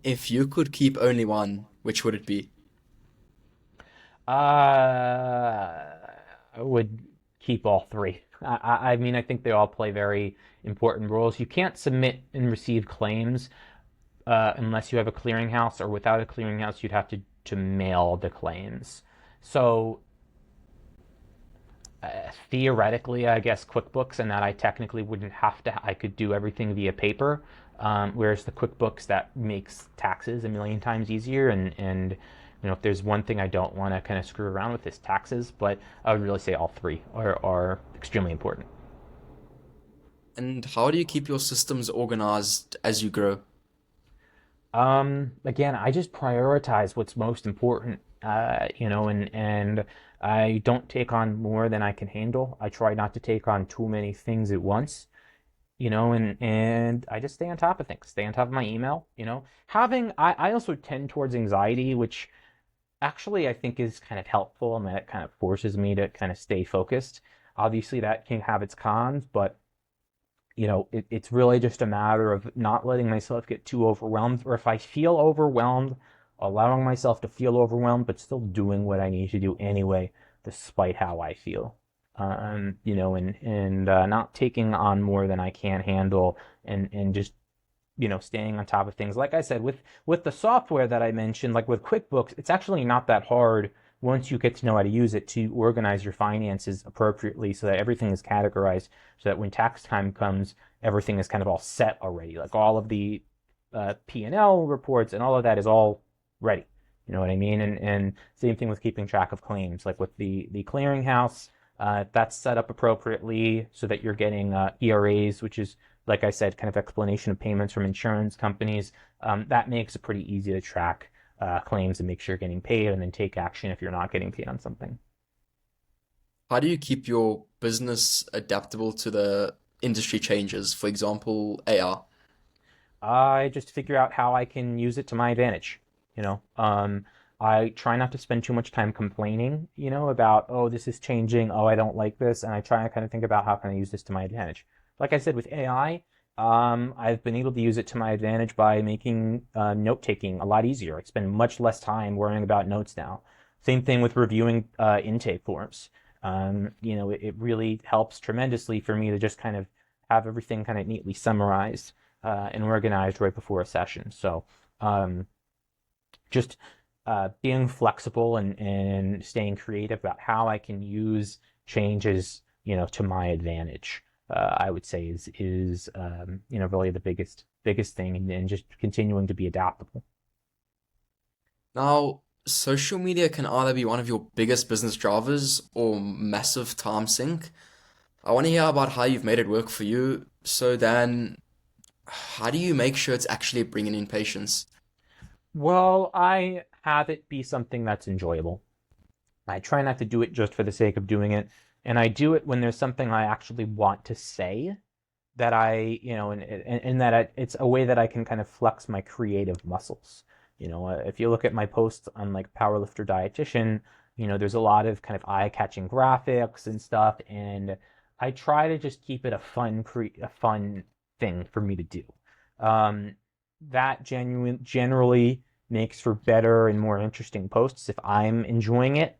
A: If you could keep only one, which would it be?
B: I would keep all three. I mean, I think they all play very important roles. You can't submit and receive claims unless you have a clearinghouse, or without a clearinghouse, you'd have to mail the claims. So theoretically, I guess QuickBooks, and that I technically wouldn't have to. I could do everything via paper, whereas the QuickBooks that makes taxes a million times easier. And if there's one thing I don't want to kind of screw around with is taxes, but I would really say all three are extremely important.
A: And how do you keep your systems organized as you grow?
B: Again, I just prioritize what's most important, and I don't take on more than I can handle. I try not to take on too many things at once, and I just stay on top of things, stay on top of my email, I also tend towards anxiety, which actually I think is kind of helpful, and that it kind of forces me to kind of stay focused. Obviously, that can have its cons, but it's really just a matter of not letting myself get too overwhelmed, or if I feel overwhelmed, allowing myself to feel overwhelmed, but still doing what I need to do anyway, despite how I feel. And not taking on more than I can handle, and just staying on top of things. Like I said, with the software that I mentioned, like with QuickBooks, it's actually not that hard once you get to know how to use it to organize your finances appropriately, so that everything is categorized, so that when tax time comes, everything is kind of all set already. Like all of the P&L reports and all of that is all ready. You know what I mean? And same thing with keeping track of claims. Like with the clearinghouse, that's set up appropriately so that you're getting ERAs, which is, like I said, kind of explanation of payments from insurance companies. That makes it pretty easy to track claims and make sure you're getting paid, and then take action if you're not getting paid on something.
A: How do you keep your business adaptable to the industry changes? For example, AR.
B: I just figure out how I can use it to my advantage. You know, I try not to spend too much time complaining, about, oh, this is changing, oh, I don't like this, and I try to kind of think about how can I use this to my advantage. Like I said, with AI, I've been able to use it to my advantage by making note taking a lot easier. I spend much less time worrying about notes now. Same thing with reviewing intake forms. It really helps tremendously for me to just kind of have everything kind of neatly summarized and organized right before a session. So just being flexible and staying creative about how I can use changes, to my advantage. I would say is really the biggest thing, and just continuing to be adaptable.
A: Now, social media can either be one of your biggest business drivers or massive time sink. I want to hear about how you've made it work for you. So, Dan, How do you make sure it's actually bringing in patients?
B: Well, I have it be something that's enjoyable. I try not to do it just for the sake of doing it, and I do it when there's something I actually want to say that and that it's a way that I can kind of flex my creative muscles. If you look at my posts on like Powerlifter Dietitian, there's a lot of kind of eye-catching graphics and stuff, and I try to just keep it a fun thing for me to do. Um, that generally makes for better and more interesting posts if I'm enjoying it,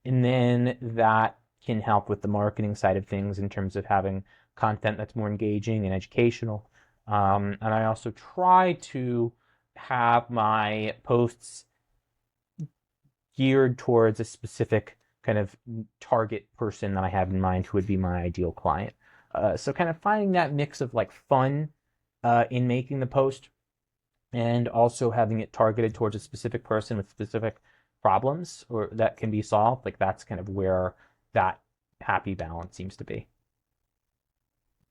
B: and then that can help with the marketing side of things in terms of having content that's more engaging and educational. And I also try to have my posts geared towards a specific kind of target person that I have in mind who would be my ideal client. So kind of finding that mix of like fun in making the post and also having it targeted towards a specific person with specific problems or that can be solved. Like that's kind of where that happy balance seems to be.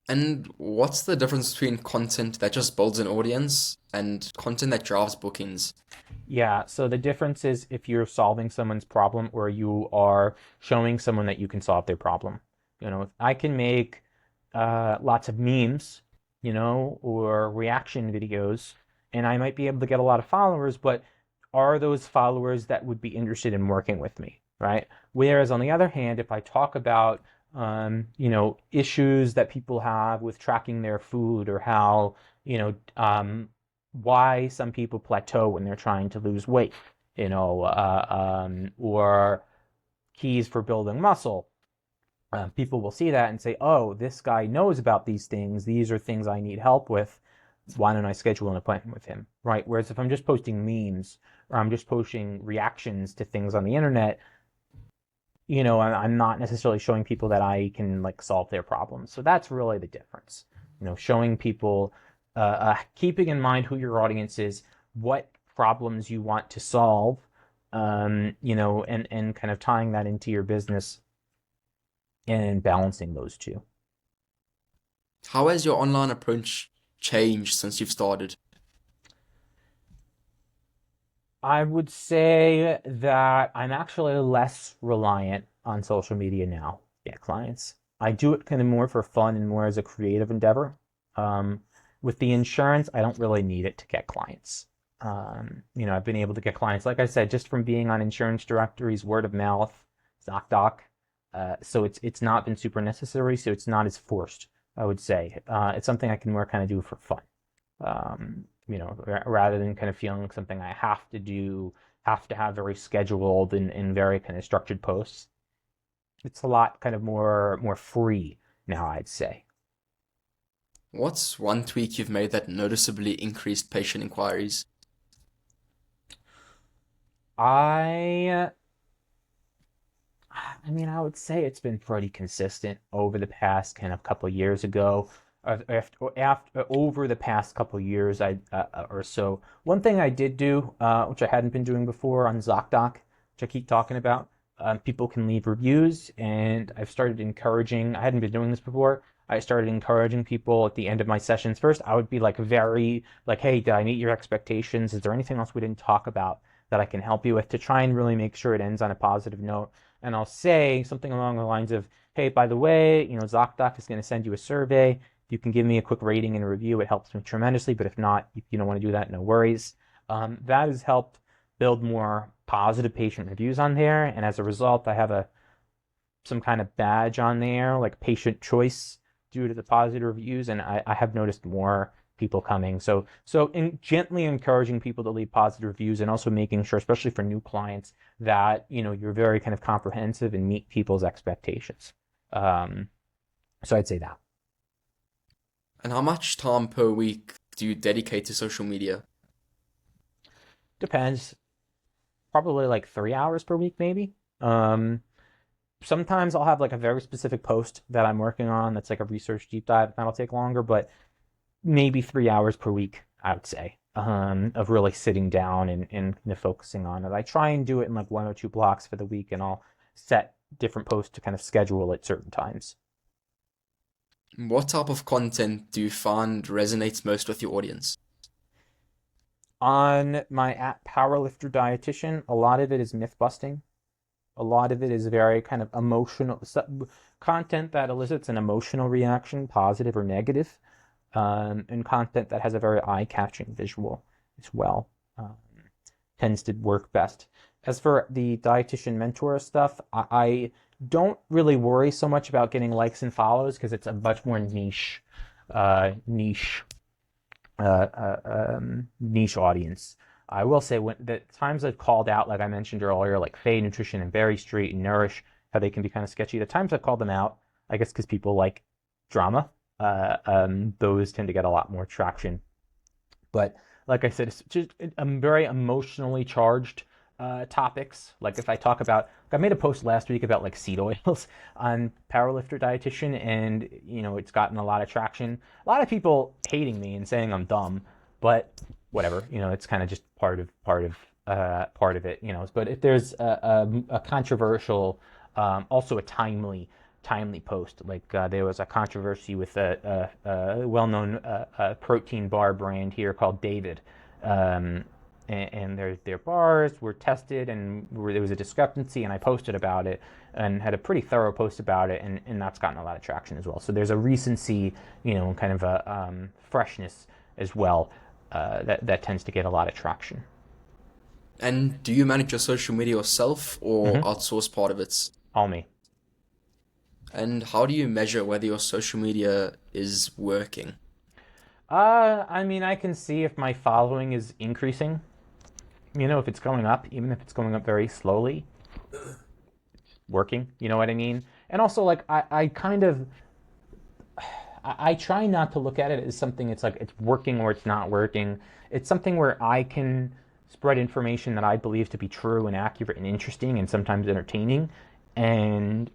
A: And what's the difference between content that just builds an audience and content that drives bookings?
B: Yeah, so the difference is if you're solving someone's problem or you are showing someone that you can solve their problem. I can make lots of memes, or reaction videos, and I might be able to get a lot of followers, but are those followers that would be interested in working with me, right? Whereas on the other hand, if I talk about issues that people have with tracking their food or how, why some people plateau when they're trying to lose weight, or keys for building muscle. People will see that and say, oh, this guy knows about these things. These are things I need help with. Why don't I schedule an appointment with him? Right. Whereas if I'm just posting memes or I'm just posting reactions to things on the internet, I'm not necessarily showing people that I can like solve their problems. So that's really the difference. Showing people, keeping in mind who your audience is, what problems you want to solve, and kind of tying that into your business and balancing those two.
A: How has your online approach changed since you've started?
B: I would say that I'm actually less reliant on social media now to get clients. I do it kind of more for fun and more as a creative endeavor. Um, with the insurance, I don't really need it to get clients. I've been able to get clients, like I said, just from being on insurance directories, word of mouth, ZocDoc. So it's not been super necessary, so it's not as forced, I would say. It's something I can more kind of do for fun. Rather than kind of feeling like something I have to do, have to have very scheduled and very kind of structured posts. It's a lot kind of more free now, I'd say.
A: What's one tweak you've made that noticeably increased patient inquiries?
B: I I mean, I would say it's been pretty consistent over the past kind of couple of years ago. Over the past couple of years, or so. One thing I did do, which I hadn't been doing before on ZocDoc, which I keep talking about, people can leave reviews, and I've started encouraging. I hadn't been doing this before. I started encouraging people at the end of my sessions. First, I would be like very like, "Hey, did I meet your expectations? Is there anything else we didn't talk about that I can help you with?" To try and really make sure it ends on a positive note. And I'll say something along the lines of, "Hey, by the way, ZocDoc is going to send you a survey. If you can give me a quick rating and a review, it helps me tremendously. But if not, if you don't want to do that, no worries." That has helped build more positive patient reviews on there. And as a result, I have some kind of badge on there, like patient choice, due to the positive reviews. And I have noticed more people coming. So in gently encouraging people to leave positive reviews and also making sure, especially for new clients, that you're very kind of comprehensive and meet people's expectations. Um, so I'd say that.
A: And how much time per week do you dedicate to social media?
B: Depends. Probably like 3 hours per week, maybe. Sometimes I'll have like a very specific post that I'm working on that's like a research deep dive. That'll take longer, but maybe 3 hours per week, I would say, of really sitting down and focusing on it. I try and do it in like one or two blocks for the week, and I'll set different posts to kind of schedule at certain times.
A: What type of content do you find resonates most with your audience?
B: On my app Powerlifter Dietitian, a lot of it is myth busting. A lot of it is very kind of emotional content that elicits an emotional reaction, positive or negative, and content that has a very eye-catching visual as well. Tends to work best. As for the dietitian mentor stuff, I don't really worry so much about getting likes and follows because it's a much more niche niche audience. I will say when the times I've called out, like I mentioned earlier, like Fay Nutrition and Berry Street and Nourish, how they can be kind of sketchy. The times I've called them out, I guess because people like drama, those tend to get a lot more traction. But like I said, it's just very emotionally charged topics. Like if I talk about, I made a post last week about like seed oils on Powerlifter Dietitian, and it's gotten a lot of traction. A lot of people hating me and saying I'm dumb, but whatever. It's kind of just part of it. But if there's a controversial, also a timely post. Like there was a controversy with a well-known protein bar brand here called David, and their bars were tested, and there was a discrepancy, and I posted about it and had a pretty thorough post about it, and that's gotten a lot of traction as well. So there's a recency, kind of a freshness as well that tends to get a lot of traction.
A: And do you manage your social media yourself or
B: Mm-hmm.
A: outsource part of it?
B: All me.
A: And how do you measure whether your social media is working?
B: I mean, I can see if my following is increasing. If it's going up, even if it's going up very slowly, working. You know what I mean? And also, like, I kind of, I try not to look at it as something it's like it's working or it's not working. It's something where I can spread information that I believe to be true and accurate and interesting and sometimes entertaining. And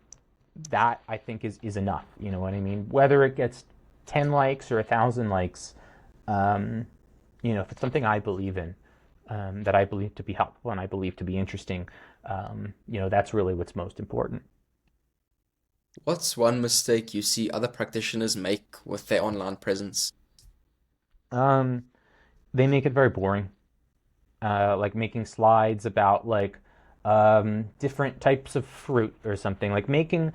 B: that I think is enough. You know what I mean? Whether it gets 10 likes or 1,000 likes, um, if it's something I believe in, that I believe to be helpful and I believe to be interesting, that's really what's most important.
A: What's one mistake you see other practitioners make with their online presence?
B: Um, they make it very boring, like making slides about like different types of fruit or something, like making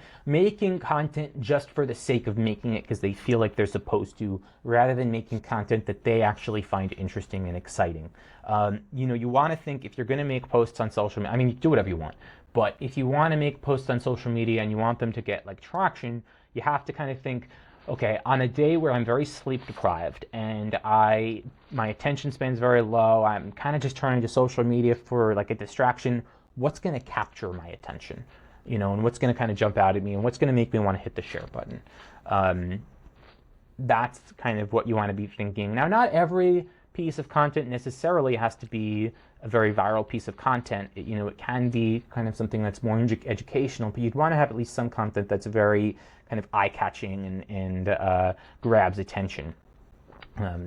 B: content just for the sake of making it because they feel like they're supposed to, rather than making content that they actually find interesting and exciting. You want to think if you're going to make posts on social media, I mean, you do whatever you want, but if you want to make posts on social media and you want them to get like traction, you have to kind of think, okay, on a day where I'm very sleep deprived and my attention span's very low, I'm kind of just turning to social media for like a distraction. What's going to capture my attention? And what's going to kind of jump out at me and what's going to make me want to hit the share button? Um, that's kind of what you want to be thinking. Now, not every piece of content necessarily has to be a very viral piece of content. It can be kind of something that's more educational, but you'd want to have at least some content that's very kind of eye-catching and grabs attention.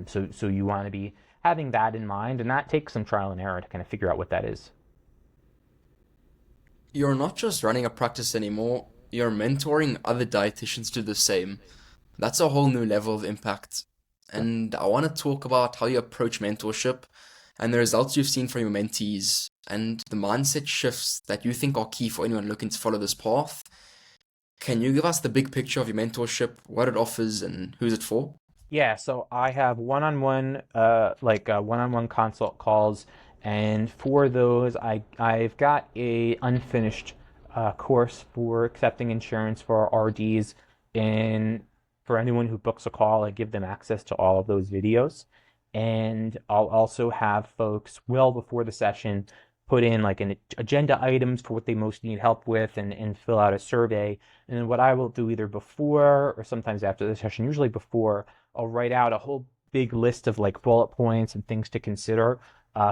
B: So you want to be having that in mind, and that takes some trial and error to kind of figure out what that is.
A: You're not just running a practice anymore, you're mentoring other dietitians to do the same. That's a whole new level of impact.
B: Sure.
A: And I want to talk about how you approach mentorship and the results you've seen from your mentees and the mindset shifts that you think are key for anyone looking to follow this path. Can you give us the big picture of your mentorship, what it offers, and who's it for?
B: Yeah, so I have one-on-one, one-on-one consult calls, and for those, I've got a unfinished course for accepting insurance for our RDs, and for anyone who books a call, I give them access to all of those videos, and I'll also have folks well before the session put in like an agenda items for what they most need help with, and fill out a survey, and then what I will do either before or sometimes after the session, usually before. I'll write out a whole big list of like bullet points and things to consider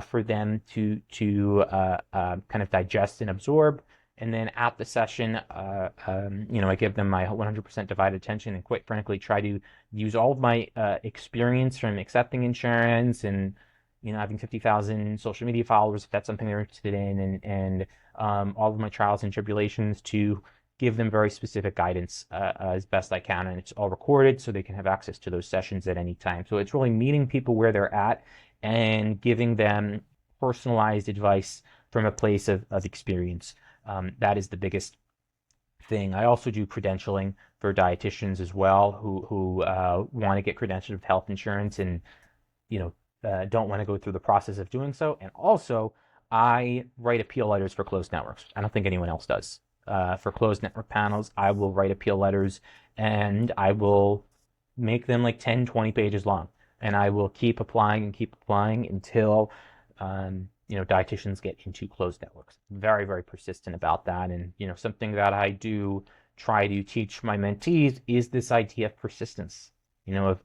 B: for them to kind of digest and absorb. And then at the session, I give them my 100% divided attention and quite frankly try to use all of my experience from accepting insurance and having 50,000 social media followers if that's something they're interested in, and all of my trials and tribulations to give them very specific guidance as best I can, and it's all recorded so they can have access to those sessions at any time. So it's really meeting people where they're at and giving them personalized advice from a place of experience. That is the biggest thing. I also do credentialing for dietitians as well who want to get credentialed with health insurance and don't want to go through the process of doing so. And also, I write appeal letters for closed networks. I don't think anyone else does. For closed network panels, I will write appeal letters and I will make them like 10, 20 pages long. And I will keep applying until dietitians get into closed networks. Very, very persistent about that. And something that I do try to teach my mentees is this idea of persistence.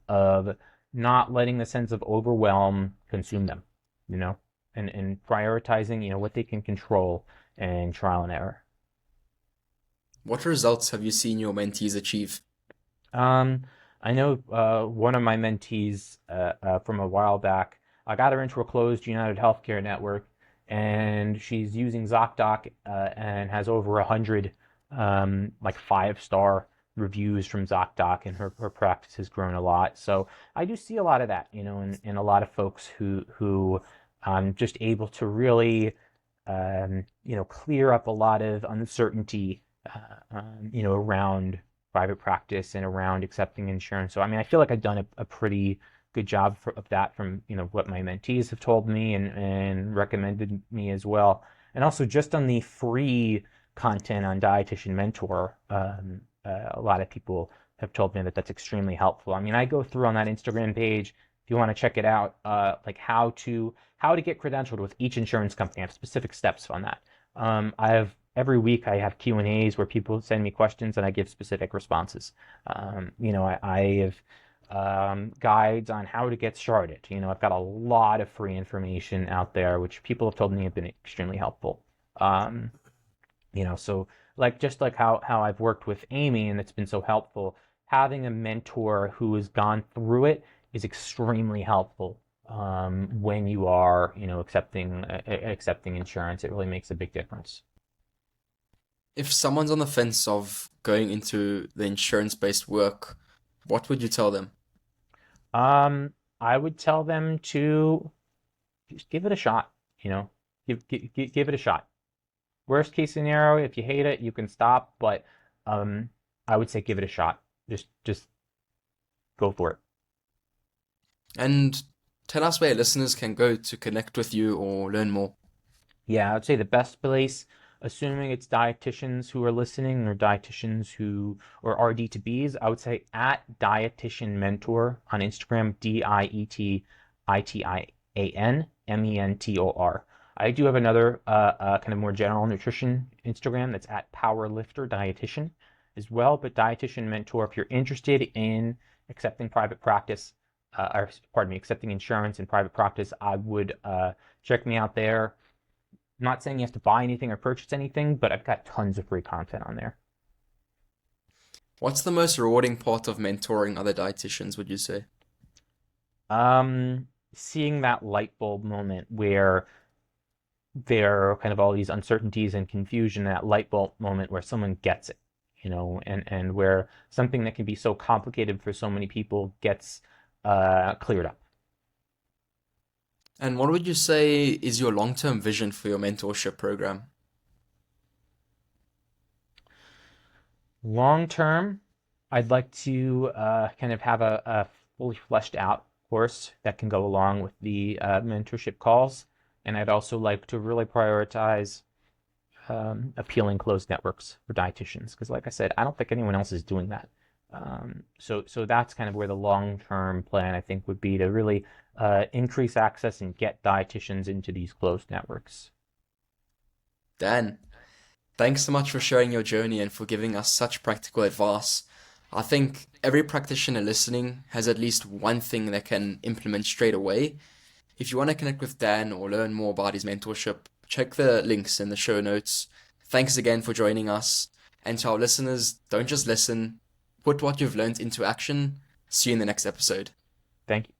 B: Of not letting the sense of overwhelm consume them. And prioritizing what they can control and trial and error.
A: What results have you seen your mentees achieve?
B: I know one of my mentees from a while back. I got her into a closed United Healthcare network, and she's using ZocDoc and has over 100 like 5-star reviews from ZocDoc, and her practice has grown a lot. So I do see a lot of that, in a lot of folks who just able to really clear up a lot of uncertainty around private practice and around accepting insurance. So I feel like I've done a pretty good job of that from what my mentees have told me and recommended me as well. And also just on the free content on Dietitian Mentor, a lot of people have told me that that's extremely helpful. I go through on that Instagram page, if you want to check it out, like how to get credentialed with each insurance company. I have specific steps on that. Every week I have Q&As where people send me questions and I give specific responses. I have guides on how to get started. I've got a lot of free information out there, which people have told me have been extremely helpful. So just like how I've worked with Amy and it's been so helpful, having a mentor who has gone through it is extremely helpful when you are, accepting insurance. It really makes a big difference.
A: If someone's on the fence of going into the insurance-based work, what would you tell them?
B: I would tell them to just give it a shot. Give it a shot. Worst case scenario, if you hate it, you can stop. But I would say give it a shot. Just go for it.
A: And tell us where listeners can go to connect with you or learn more.
B: Yeah, I'd say the best place, assuming it's dietitians who are listening or dietitians or RD2Bs, I would say at Dietitian Mentor on Instagram, DIETITIAN MENTOR. I do have another kind of more general nutrition Instagram that's at Powerlifter Dietitian as well, but Dietitian Mentor, if you're interested in accepting private practice, accepting insurance in private practice, I would check me out there. I'm not saying you have to buy anything or purchase anything, but I've got tons of free content on there.
A: What's the most rewarding part of mentoring other dietitians, would you say?
B: Seeing that light bulb moment where there are kind of all these uncertainties and confusion, that light bulb moment where someone gets it, and where something that can be so complicated for so many people gets cleared up.
A: And what would you say is your long-term vision for your mentorship program?
B: Long term, I'd like to kind of have a fully fleshed out course that can go along with the mentorship calls. And I'd also like to really prioritize appealing closed networks for dietitians. Because like I said, I don't think anyone else is doing that. So that's kind of where the long-term plan, I think, would be to really increase access and get dietitians into these closed networks.
A: Dan, thanks so much for sharing your journey and for giving us such practical advice. I think every practitioner listening has at least one thing they can implement straight away. If you want to connect with Dan or learn more about his mentorship, check the links in the show notes. Thanks again for joining us. And to our listeners, don't just listen, put what you've learned into action. See you in the next episode.
B: Thank you.